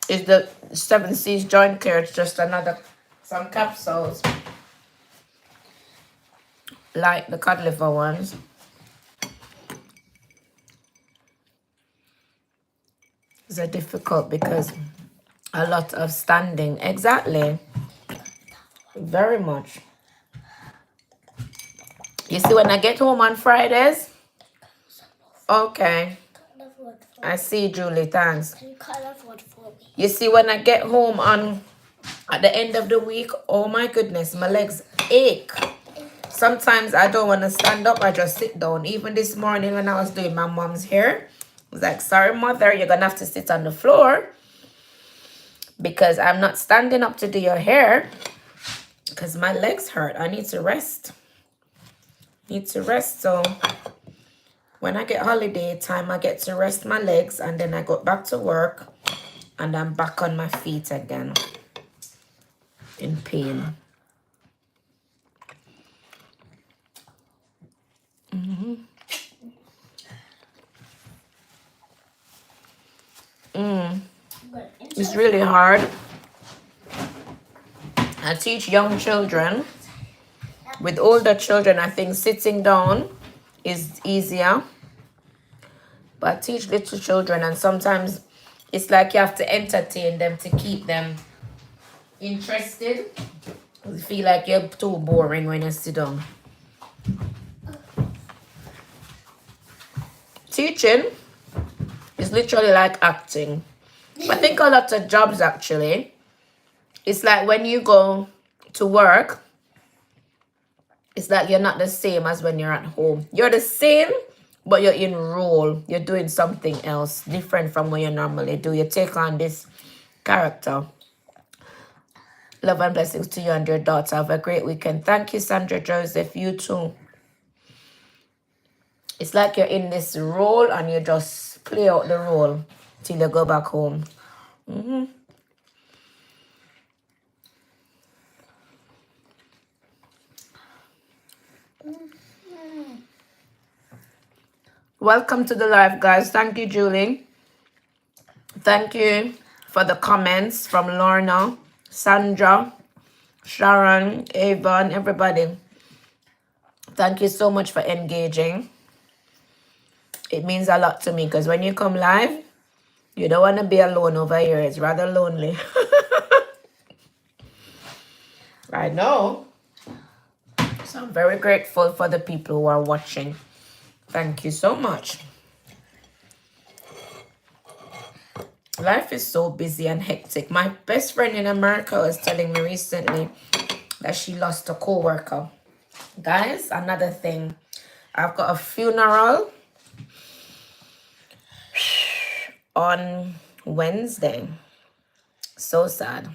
Is the 7 Seas joint care just some capsules? Like the cod liver ones. It's difficult because a lot of standing. Exactly. Very much. You see, when I get home on Fridays, okay. I see, Julie, thanks. Can you cut another one for me? You see, when I get home at the end of the week, oh my goodness, my legs ache. Sometimes I don't want to stand up, I just sit down. Even this morning when I was doing my mom's hair, I was like, sorry, mother, you're going to have to sit on the floor because I'm not standing up to do your hair because my legs hurt. I need to rest. So when I get holiday time, I get to rest my legs and then I go back to work and I'm back on my feet again in pain. It's really hard. I teach young children. With older children, I think sitting down is easier. But I teach little children, and sometimes it's like you have to entertain them to keep them interested. You feel like you're too boring when you sit down. teaching is literally like acting. I think a lot of jobs actually, it's like when you go to work, it's like you're not the same as when you're at home. You're the same, but you're in role. You're doing something else different from what you normally do. You take on this character. Love and blessings to you and your daughter. Have a great weekend. Thank you, Sandra Joseph. You too. It's like you're in this role and you just play out the role till you go back home. Welcome to the live, guys. Thank you, Julie. Thank you for the comments from Lorna, Sandra, Sharon, Avon, everybody. Thank you so much for engaging. It means a lot to me because when you come live, you don't want to be alone over here. It's rather lonely. I know. So I'm very grateful for the people who are watching. Thank you so much. Life is so busy and hectic. My best friend in America was telling me recently that she lost a co-worker. Guys, another thing. I've got a funeral on Wednesday. So sad.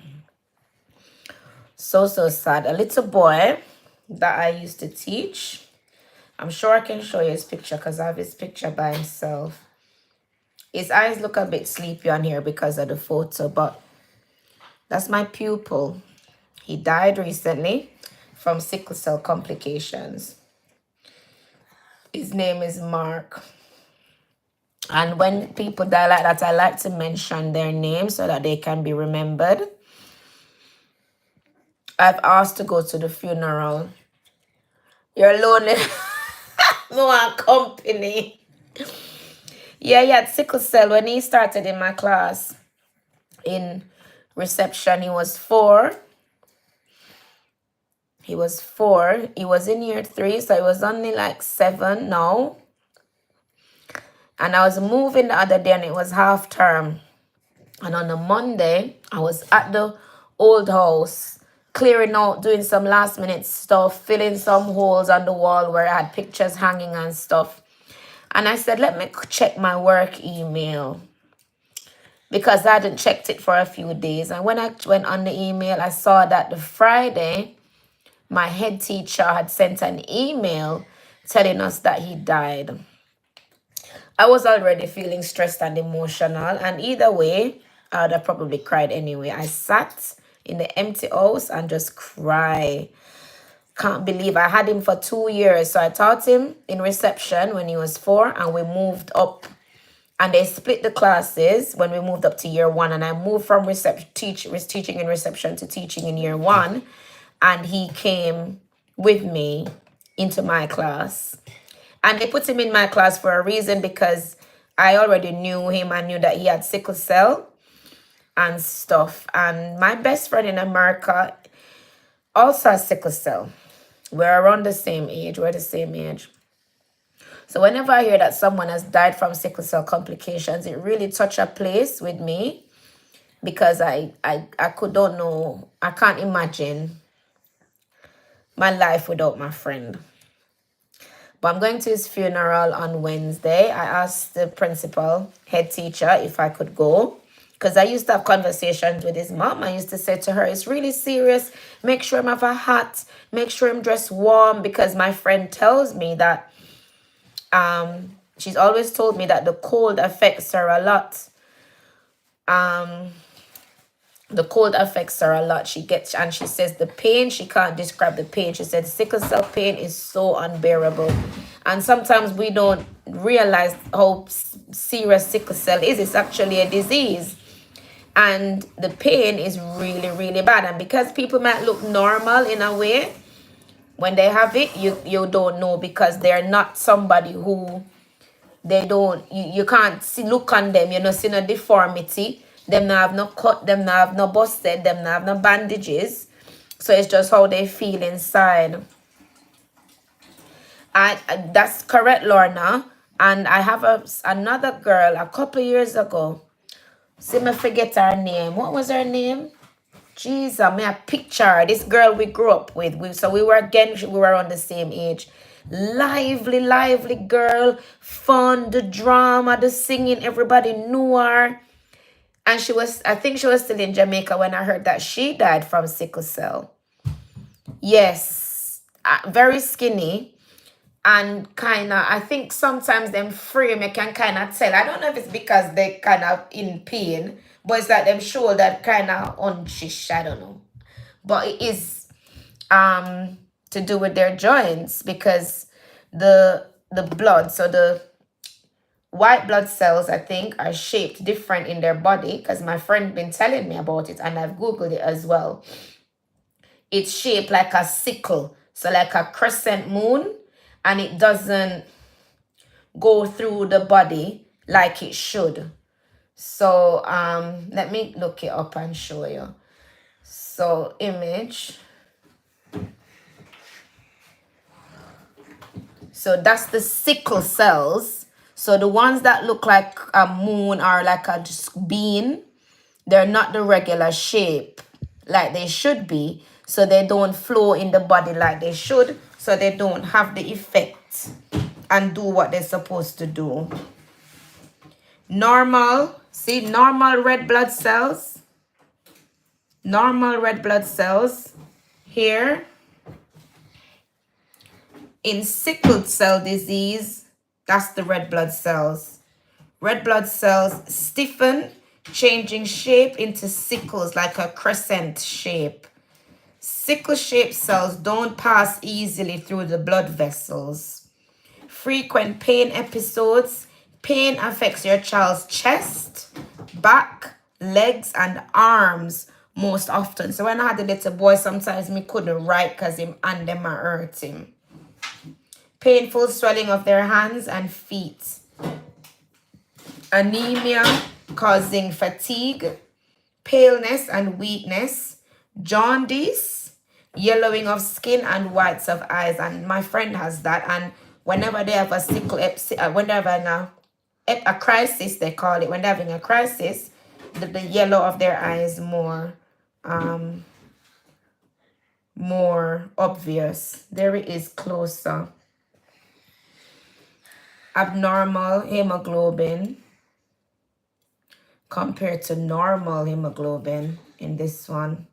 So sad. A little boy that I used to teach. I'm sure I can show you his picture because I have his picture by himself. His eyes look a bit sleepy on here because of the photo, but that's my pupil. He died recently from sickle cell complications. His name is Mark. And when people die like that, I like to mention their name so that they can be remembered. I've asked to go to the funeral. You're lonely. No one company. Yeah, he had sickle cell when he started in my class in reception. He was 4. He was 4. He was in year 3, so he was only like 7 now. And I was moving the other day and it was half term. And on a Monday, I was at the old house, clearing out, doing some last minute stuff, filling some holes on the wall where I had pictures hanging and stuff. And I said, let me check my work email because I hadn't checked it for a few days. And when I went on the email, I saw that the Friday, my head teacher had sent an email telling us that he died. I was already feeling stressed and emotional. And either way, I would have probably cried anyway. I sat in the empty house and just cried. Can't believe I had him for 2 years. So I taught him in reception when he was 4 and we moved up and they split the classes when we moved up to year 1 and I moved from teaching in reception to teaching in year 1 and he came with me into my class. And they put him in my class for a reason because I already knew him. I knew that he had sickle cell and stuff. And my best friend in America also has sickle cell. We're around the same age. We're the same age. So whenever I hear that someone has died from sickle cell complications, it really touched a place with me because I don't know. I can't imagine my life without my friend. But I'm going to his funeral on Wednesday. I asked the principal, head teacher, if I could go. Because I used to have conversations with his mom. I used to say to her, it's really serious. Make sure him have a hat. Make sure him dress warm. Because my friend tells me that she's always told me that the cold affects her a lot. The cold affects her a lot. She says the pain, she can't describe the pain. She said sickle cell pain is so unbearable. And sometimes we don't realize how serious sickle cell is. It's actually a disease. And the pain is really, really bad. And because people might look normal in a way, when they have it, you don't know because they're not somebody who you can't see, look on them, you know, see no deformity. Them not have no cut, them not have no busted, them not have no bandages. So it's just how they feel inside. And that's correct, Lorna. And I have another girl a couple years ago. See me forget her name. What was her name? Jeez, I mean, a picture. This girl we grew up with. So we were on the same age. Lively, lively girl. Fun, the drama, the singing. Everybody knew her. And I think she was still in Jamaica when I heard that she died from sickle cell. Yes, very skinny. And kind of, I think sometimes them frame, you can kind of tell. I don't know if it's because they kind of in pain, but it's like them shoulder kind of unshish. I don't know. But it is to do with their joints because the blood, so the white blood cells, I think, are shaped different in their body because my friend been telling me about it and I've Googled it as well. It's shaped like a sickle, so like a crescent moon, and it doesn't go through the body like it should. So let me look it up and show you. So image. So that's the sickle cells. So the ones that look like a moon or like a just bean, they're not the regular shape like they should be. So they don't flow in the body like they should. So they don't have the effect and do what they're supposed to do. Normal, see, normal red blood cells. Normal red blood cells here. In sickle cell disease, that's the red blood cells. Red blood cells stiffen, changing shape into sickles like a crescent shape. Sickle-shaped cells don't pass easily through the blood vessels. Frequent pain episodes. Pain affects your child's chest, back, legs, and arms most often. So when I had a little boy, sometimes me couldn't write because him and them are hurting. Painful swelling of their hands and feet. Anemia causing fatigue, paleness and weakness, jaundice, yellowing of skin and whites of eyes. And my friend has that. And whenever they have a a crisis, they call it, when they're having a crisis, the yellow of their eyes more obvious. There it is closer. Abnormal hemoglobin compared to normal hemoglobin in this one.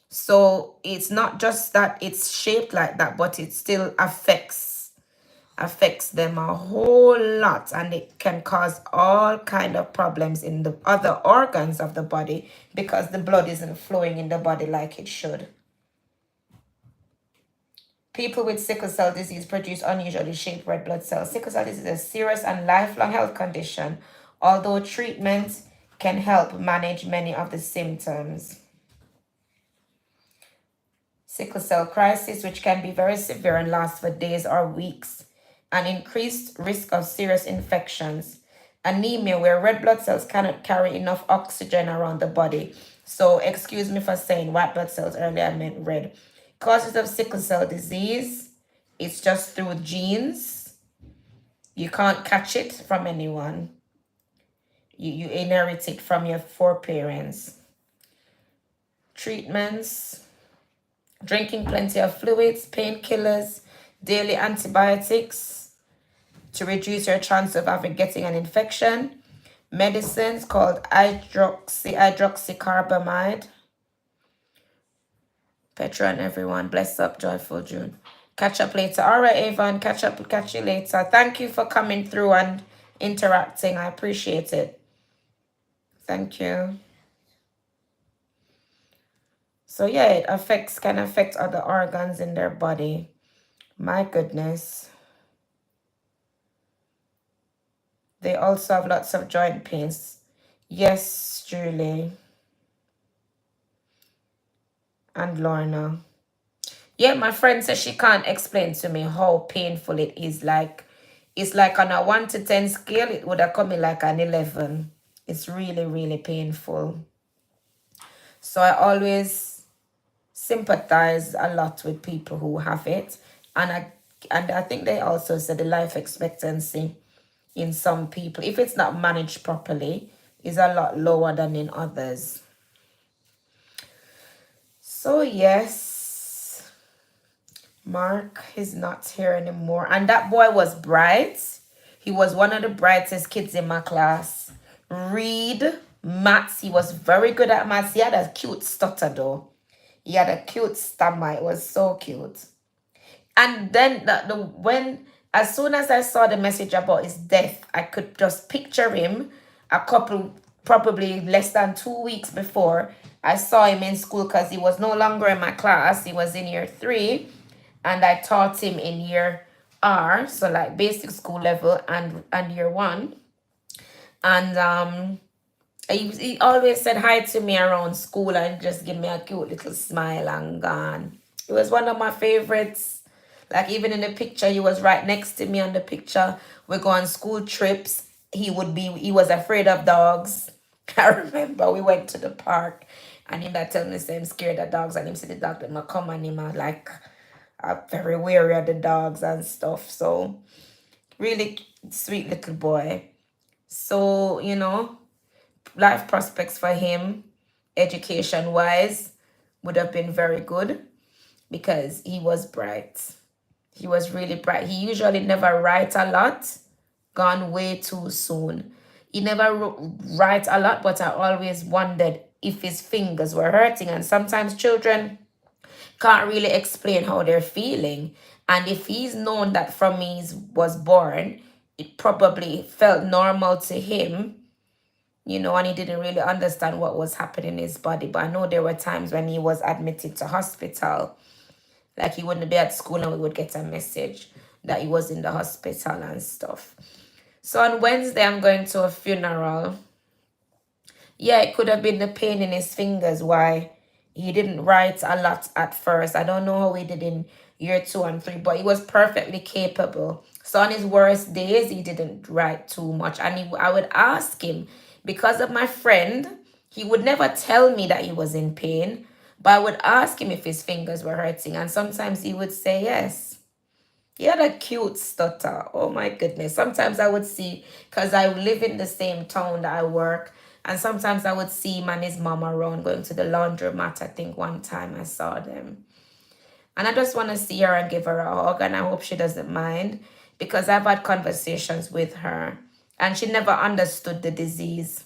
So it's not just that it's shaped like that, but it still affects them a whole lot, and it can cause all kind of problems in the other organs of the body because the blood isn't flowing in the body like it should. People with sickle cell disease produce unusually shaped red blood cells. Sickle cell disease is a serious and lifelong health condition, although treatment can help manage many of the symptoms. Sickle cell crisis, which can be very severe and last for days or weeks. An increased risk of serious infections. Anemia, where red blood cells cannot carry enough oxygen around the body. So, excuse me for saying white blood cells earlier, I meant red. Causes of sickle cell disease, it's just through genes. You can't catch it from anyone. You inherit it from your foreparents. Treatments: drinking plenty of fluids, painkillers, daily antibiotics to reduce your chance of getting an infection. Medicines called hydroxycarbamide. Petra and everyone, bless up, joyful June. Catch up later. All right, Avon, catch you later. Thank you for coming through and interacting. I appreciate it. Thank you. So yeah, it can affect other organs in their body. My goodness. They also have lots of joint pains. Yes, Julie. And Lorna. Yeah, my friend says she can't explain to me how painful it is. Like, it's like on a 1 to 10 scale, it would have come in like an 11. It's really, really painful. So I always sympathize a lot with people who have it. And I And I think they also said the life expectancy in some people, if it's not managed properly, is a lot lower than in others. So yes, Mark is not here anymore. And that boy was bright. He was one of the brightest kids in my class. Read, maths, he was very good at maths. He had a cute stutter though. He had a cute stammer. It was so cute. And then when as soon as I saw the message about his death, I could just picture him a couple, probably less than 2 weeks before. I saw him in school because he was no longer in my class. He was in year 3, and I taught him in year R, so like basic school level, and year 1. And he always said hi to me around school and just give me a cute little smile and gone. It was one of my favorites. Like even in the picture, he was right next to me on the picture. We go on school trips. He was afraid of dogs. I remember we went to the park and him that tell me say I'm scared of dogs, and him see the dog that might come and him like very wary of the dogs and stuff. So really sweet little boy. So, life prospects for him, education wise, would have been very good because he was bright. He was really bright. He usually never write a lot, gone way too soon. He never write a lot, but I always wondered if his fingers were hurting. And sometimes children can't really explain how they're feeling. And if he's known that from he was born, it probably felt normal to him, and he didn't really understand what was happening in his body. But I know there were times when he was admitted to hospital. Like he wouldn't be at school and we would get a message that he was in the hospital and stuff. So on Wednesday, I'm going to a funeral. Yeah, it could have been the pain in his fingers why he didn't write a lot at first. I don't know how he did in year 2 and 3, but he was perfectly capable. So on his worst days, he didn't write too much. And I would ask him, because of my friend, he would never tell me that he was in pain. But I would ask him if his fingers were hurting, and sometimes he would say yes. He had a cute stutter. Oh my goodness. Sometimes I would see, because I live in the same town that I work, and sometimes I would see him and his mom around going to the laundromat. I think one time I saw them. And I just want to see her and give her a hug, and I hope she doesn't mind, because I've had conversations with her, and she never understood the disease.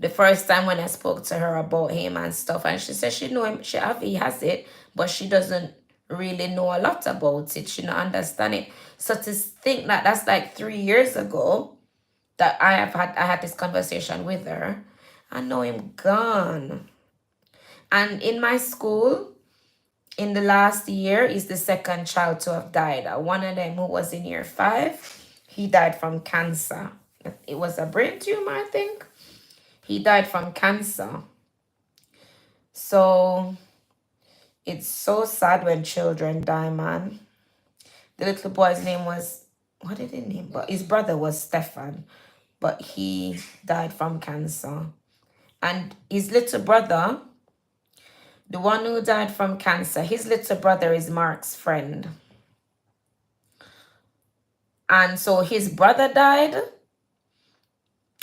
The first time when I spoke to her about him and stuff, and she said she know him, he has it, but she doesn't really know a lot about it. She don't understand it. So to think that that's like 3 years ago that I had this conversation with her, I know him gone. And in my school, in the last year, is the second child to have died. One of them who was in year 5, he died from cancer. It was a brain tumor, I think. He died from cancer. So it's so sad when children die, man. The little boy's name was, what did he name? But his brother was Stefan, but he died from cancer. And his little brother, the one who died from cancer, his little brother is Mark's friend. And so his brother died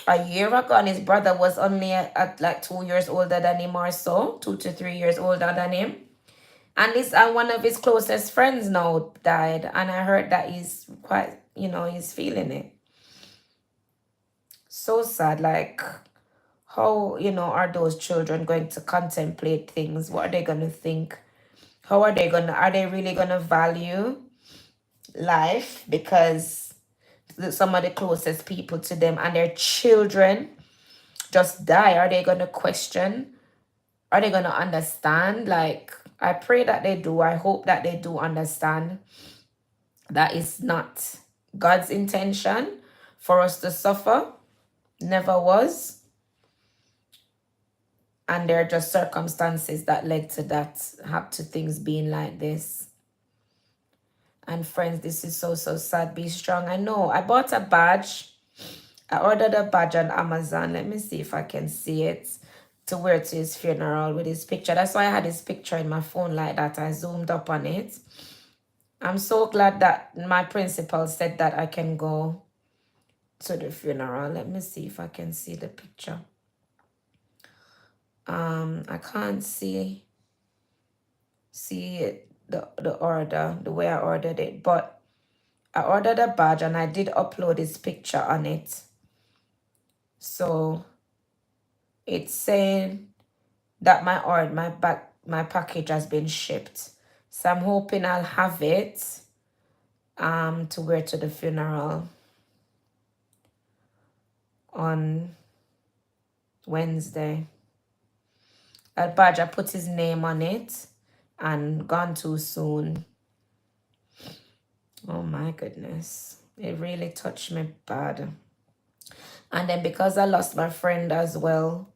a year ago, and his brother was only at like 2 years older than him or so, 2 to 3 years older than him. And one of his closest friends now died, and I heard that he's quite, he's feeling it. So sad. Like, how, are those children going to contemplate things? What are they going to think? How are they really going to value life? Because some of the closest people to them and their children just die. Are they going to question? Are they going to understand? Like, I pray that they do. I hope that they do understand that it's not God's intention for us to suffer. Never was. And there are just circumstances that led to that, to things being like this. And friends, this is so, so sad. Be strong. I know. I bought a badge. I ordered a badge on Amazon. Let me see if I can see it, to wear to his funeral with his picture. That's why I had his picture in my phone like that. I zoomed up on it. I'm so glad that my principal said that I can go to the funeral. Let me see if I can see the picture. I can't see it, the order, the way I ordered it, but I ordered a badge and I did upload this picture on it. So it's saying that my package has been shipped. So I'm hoping I'll have it to wear to the funeral on Wednesday. That badge, I put his name on it and gone too soon. Oh my goodness. It really touched me bad. And then because I lost my friend as well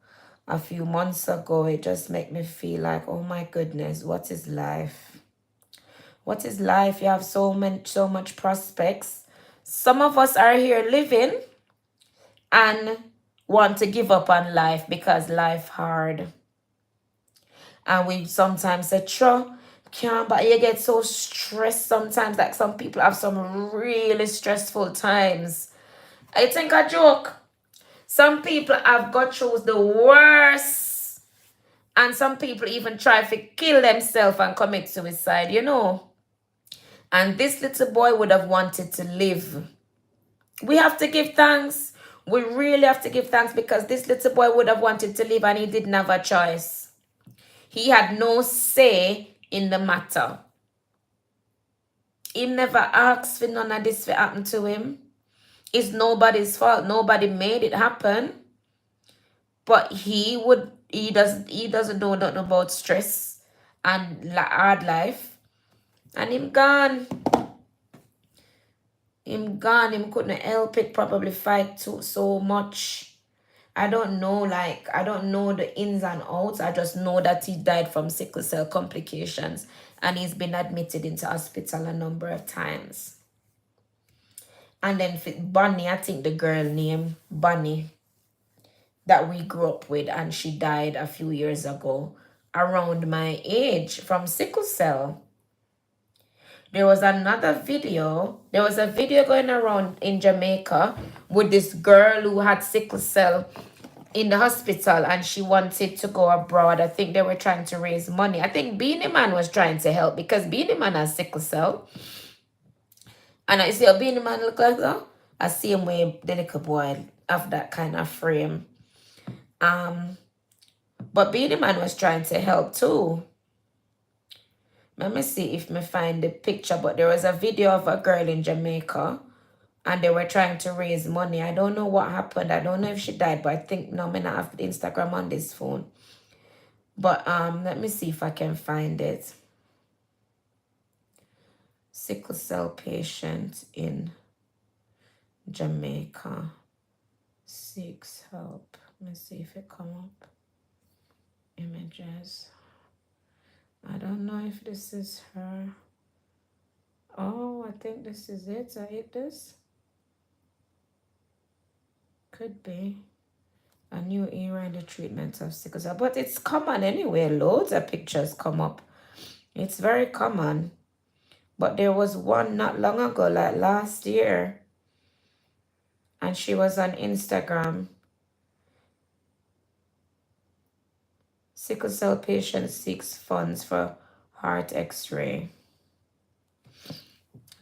a few months ago, it just made me feel like, oh my goodness, what is life? What is life? You have so much prospects. Some of us are here living and want to give up on life because life hard. And we sometimes say, sure, can't, but you get so stressed sometimes. Like some people have some really stressful times. I think a joke. Some people have got through the worst. And some people even try to kill themselves and commit suicide, you know. And this little boy would have wanted to live. We have to give thanks. We really have to give thanks because this little boy would have wanted to live and he didn't have a choice. He had no say in the matter. He never asked for none of this to happen to him. It's nobody's fault. Nobody made it happen. But he doesn't know nothing about stress and hard life. And him gone. Him gone. Him couldn't help it. Probably fight too so much. I don't know, I don't know the ins and outs. I just know that he died from sickle cell complications and he's been admitted into hospital a number of times. And then Bonnie, I think the girl named Bonnie that we grew up with, and she died a few years ago around my age from sickle cell. There was another video. There was a video going around in Jamaica with this girl who had sickle cell in the hospital and she wanted to go abroad. I think they were trying to raise money. I think Beanie Man was trying to help because Beanie Man has sickle cell. And I see a Beanie Man look like that. I see him way the little boy have that kind of frame. But Beanie Man was trying to help too. Let me see if I find the picture. But there was a video of a girl in Jamaica and they were trying to raise money. I don't know what happened. I don't know if she died, but I think no, I may not have Instagram on this phone. But let me see if I can find it. Sickle cell patient in Jamaica seeks help. Let me see if it come up. Images. I don't know if this is her. Oh, I think this is it. I hit this. Could be. A new era in the treatment of sickle cell. But it's common anyway. Loads of pictures come up. It's very common. But there was one not long ago, like last year. And she was on Instagram. Sickle cell patient seeks funds for heart x-ray.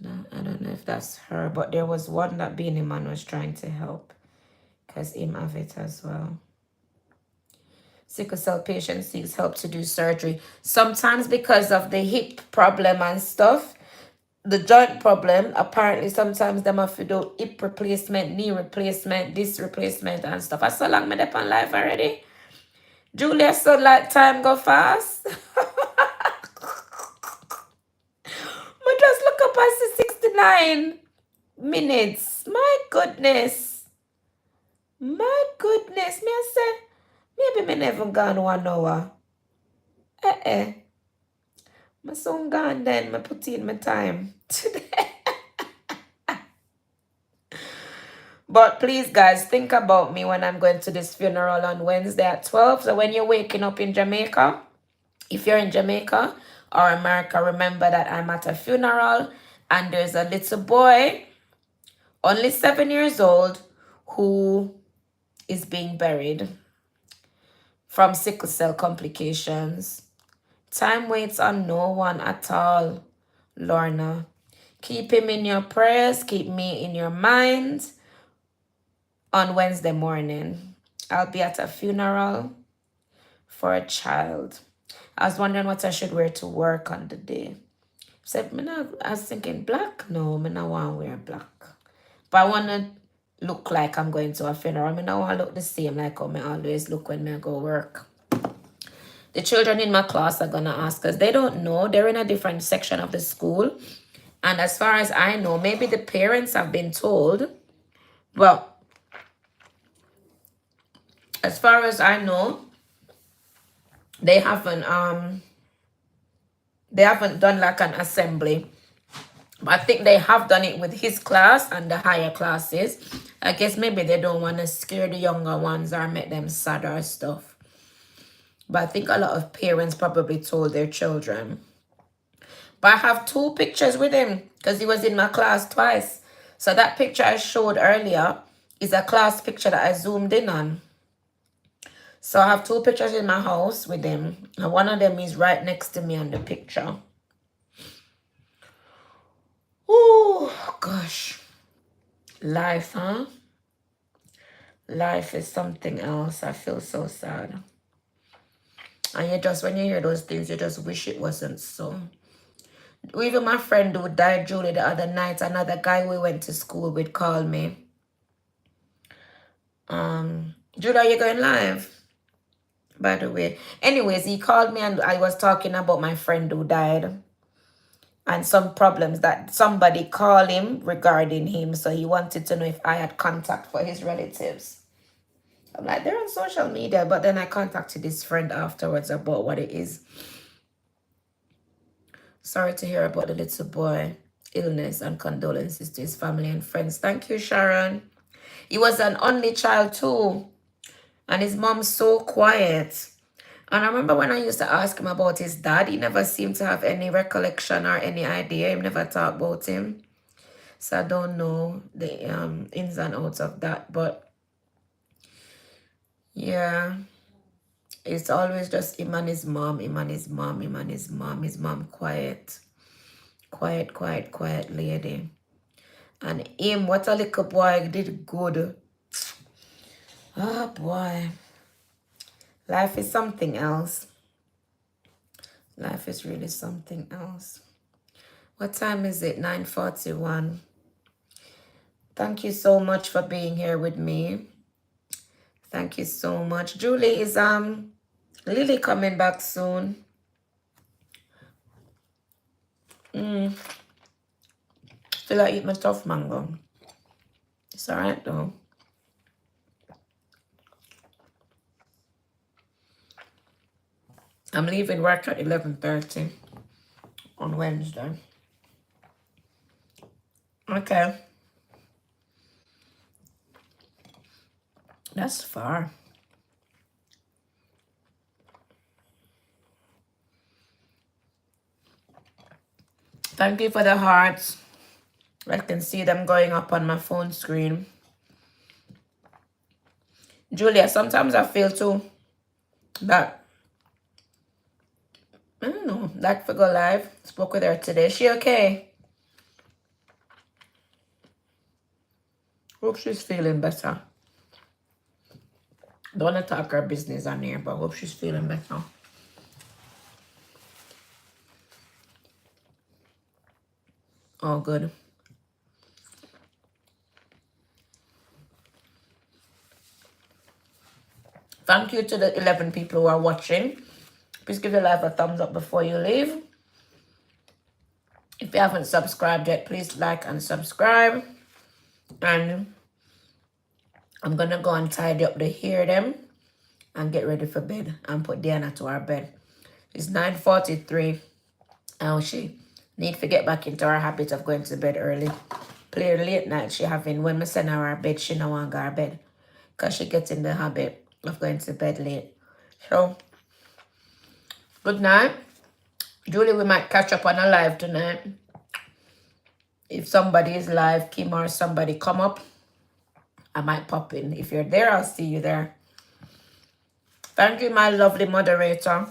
I don't know if that's her, but there was one that Beanie Man was trying to help because him have it as well. Sickle cell patient seeks help to do surgery. Sometimes because of the hip problem and stuff, the joint problem, apparently sometimes them have to do hip replacement, knee replacement, disc replacement and stuff. I so long me up on life already. Julia, so like time go fast. I just look up I see 69 minutes. My goodness. My goodness. Me I say, maybe me never gone 1 hour. My son gone then. I put in my time today. But please, guys, think about me when I'm going to this funeral on Wednesday at 12. So when you're waking up in Jamaica, if you're in Jamaica, or America, remember that I'm at a funeral and there's a little boy, only 7 years old, who is being buried from sickle cell complications. Time waits on no one at all, Lorna. Keep him in your prayers. Keep me in your mind. On Wednesday morning, I'll be at a funeral for a child. I was wondering what I should wear to work on the day. I was thinking black. No, I don't want to wear black. But I want to look like I'm going to a funeral. I don't want to look the same like how I always look when I go work. The children in my class are going to ask us. They don't know. They're in a different section of the school. And as far as I know, maybe the parents have been told. Well, as far as I know, they haven't done like an assembly. But I think they have done it with his class and the higher classes. I guess maybe they don't want to scare the younger ones or make them sad or stuff. But I think a lot of parents probably told their children. But I have 2 pictures with him because he was in my class twice. So that picture I showed earlier is a class picture that I zoomed in on. So I have 2 pictures in my house with him. And one of them is right next to me on the picture. Oh, gosh. Life, huh? Life is something else. I feel so sad. And you just, when you hear those things, you just wish it wasn't so. Even my friend who died, Julie, the other night, another guy we went to school with called me. Julie, are you going live? By the way. Anyways, he called me and I was talking about my friend who died. And some problems that somebody called him regarding him. So he wanted to know if I had contact for his relatives. I'm like, they're on social media. But then I contacted his friend afterwards about what it is. Sorry to hear about the little boy illness, and condolences to his family and friends. Thank you, Sharon. He was an only child too. And his mom's so quiet. And I remember when I used to ask him about his dad, he never seemed to have any recollection or any idea. He never talked about him. So I don't know the ins and outs of that. But yeah, it's always just him and his mom, him and his mom, him and his mom. His mom quiet. Quiet lady. And him, what a little boy, did good. Oh boy. Life is something else. Life is really something else. What time is it? 9:41. Thank you so much for being here with me. Thank you so much. Julie, is Lily coming back soon? Still I eat my tough mango. It's alright though. I'm leaving work at 11:30 on Wednesday. Okay. That's far. Thank you for the hearts. I can see them going up on my phone screen. Julia, sometimes I feel too that, I don't know, like for go live. Spoke with her today. She okay? Hope she's feeling better. Don't want to talk her business on here, but hope she's feeling better. Oh, good. Thank you to the 11 people who are watching. Please give the live a thumbs up before you leave. If you haven't subscribed yet, please like and subscribe. And I'm going to go and tidy up the hair them and get ready for bed and put Diana to our bed. It's 9:43 and she need to get back into her habit of going to bed early. Play late night she having. When I send her our bed, she no want to go to bed because she gets in the habit of going to bed late. So, good night. Julie, we might catch up on a live tonight. If somebody is live, Kim or somebody come up, I might pop in. If you're there, I'll see you there. Thank you, my lovely moderator.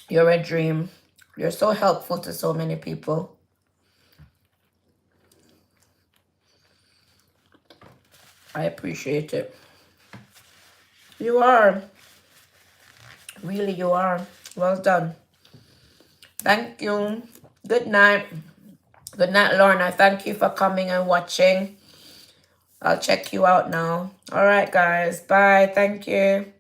You're a dream. You're so helpful to so many people. I appreciate it. You are. Really, you are. Well done. Thank you. Good night. Good night, Lorna. Thank you for coming and watching. I'll check you out now. All right, guys. Bye. Thank you.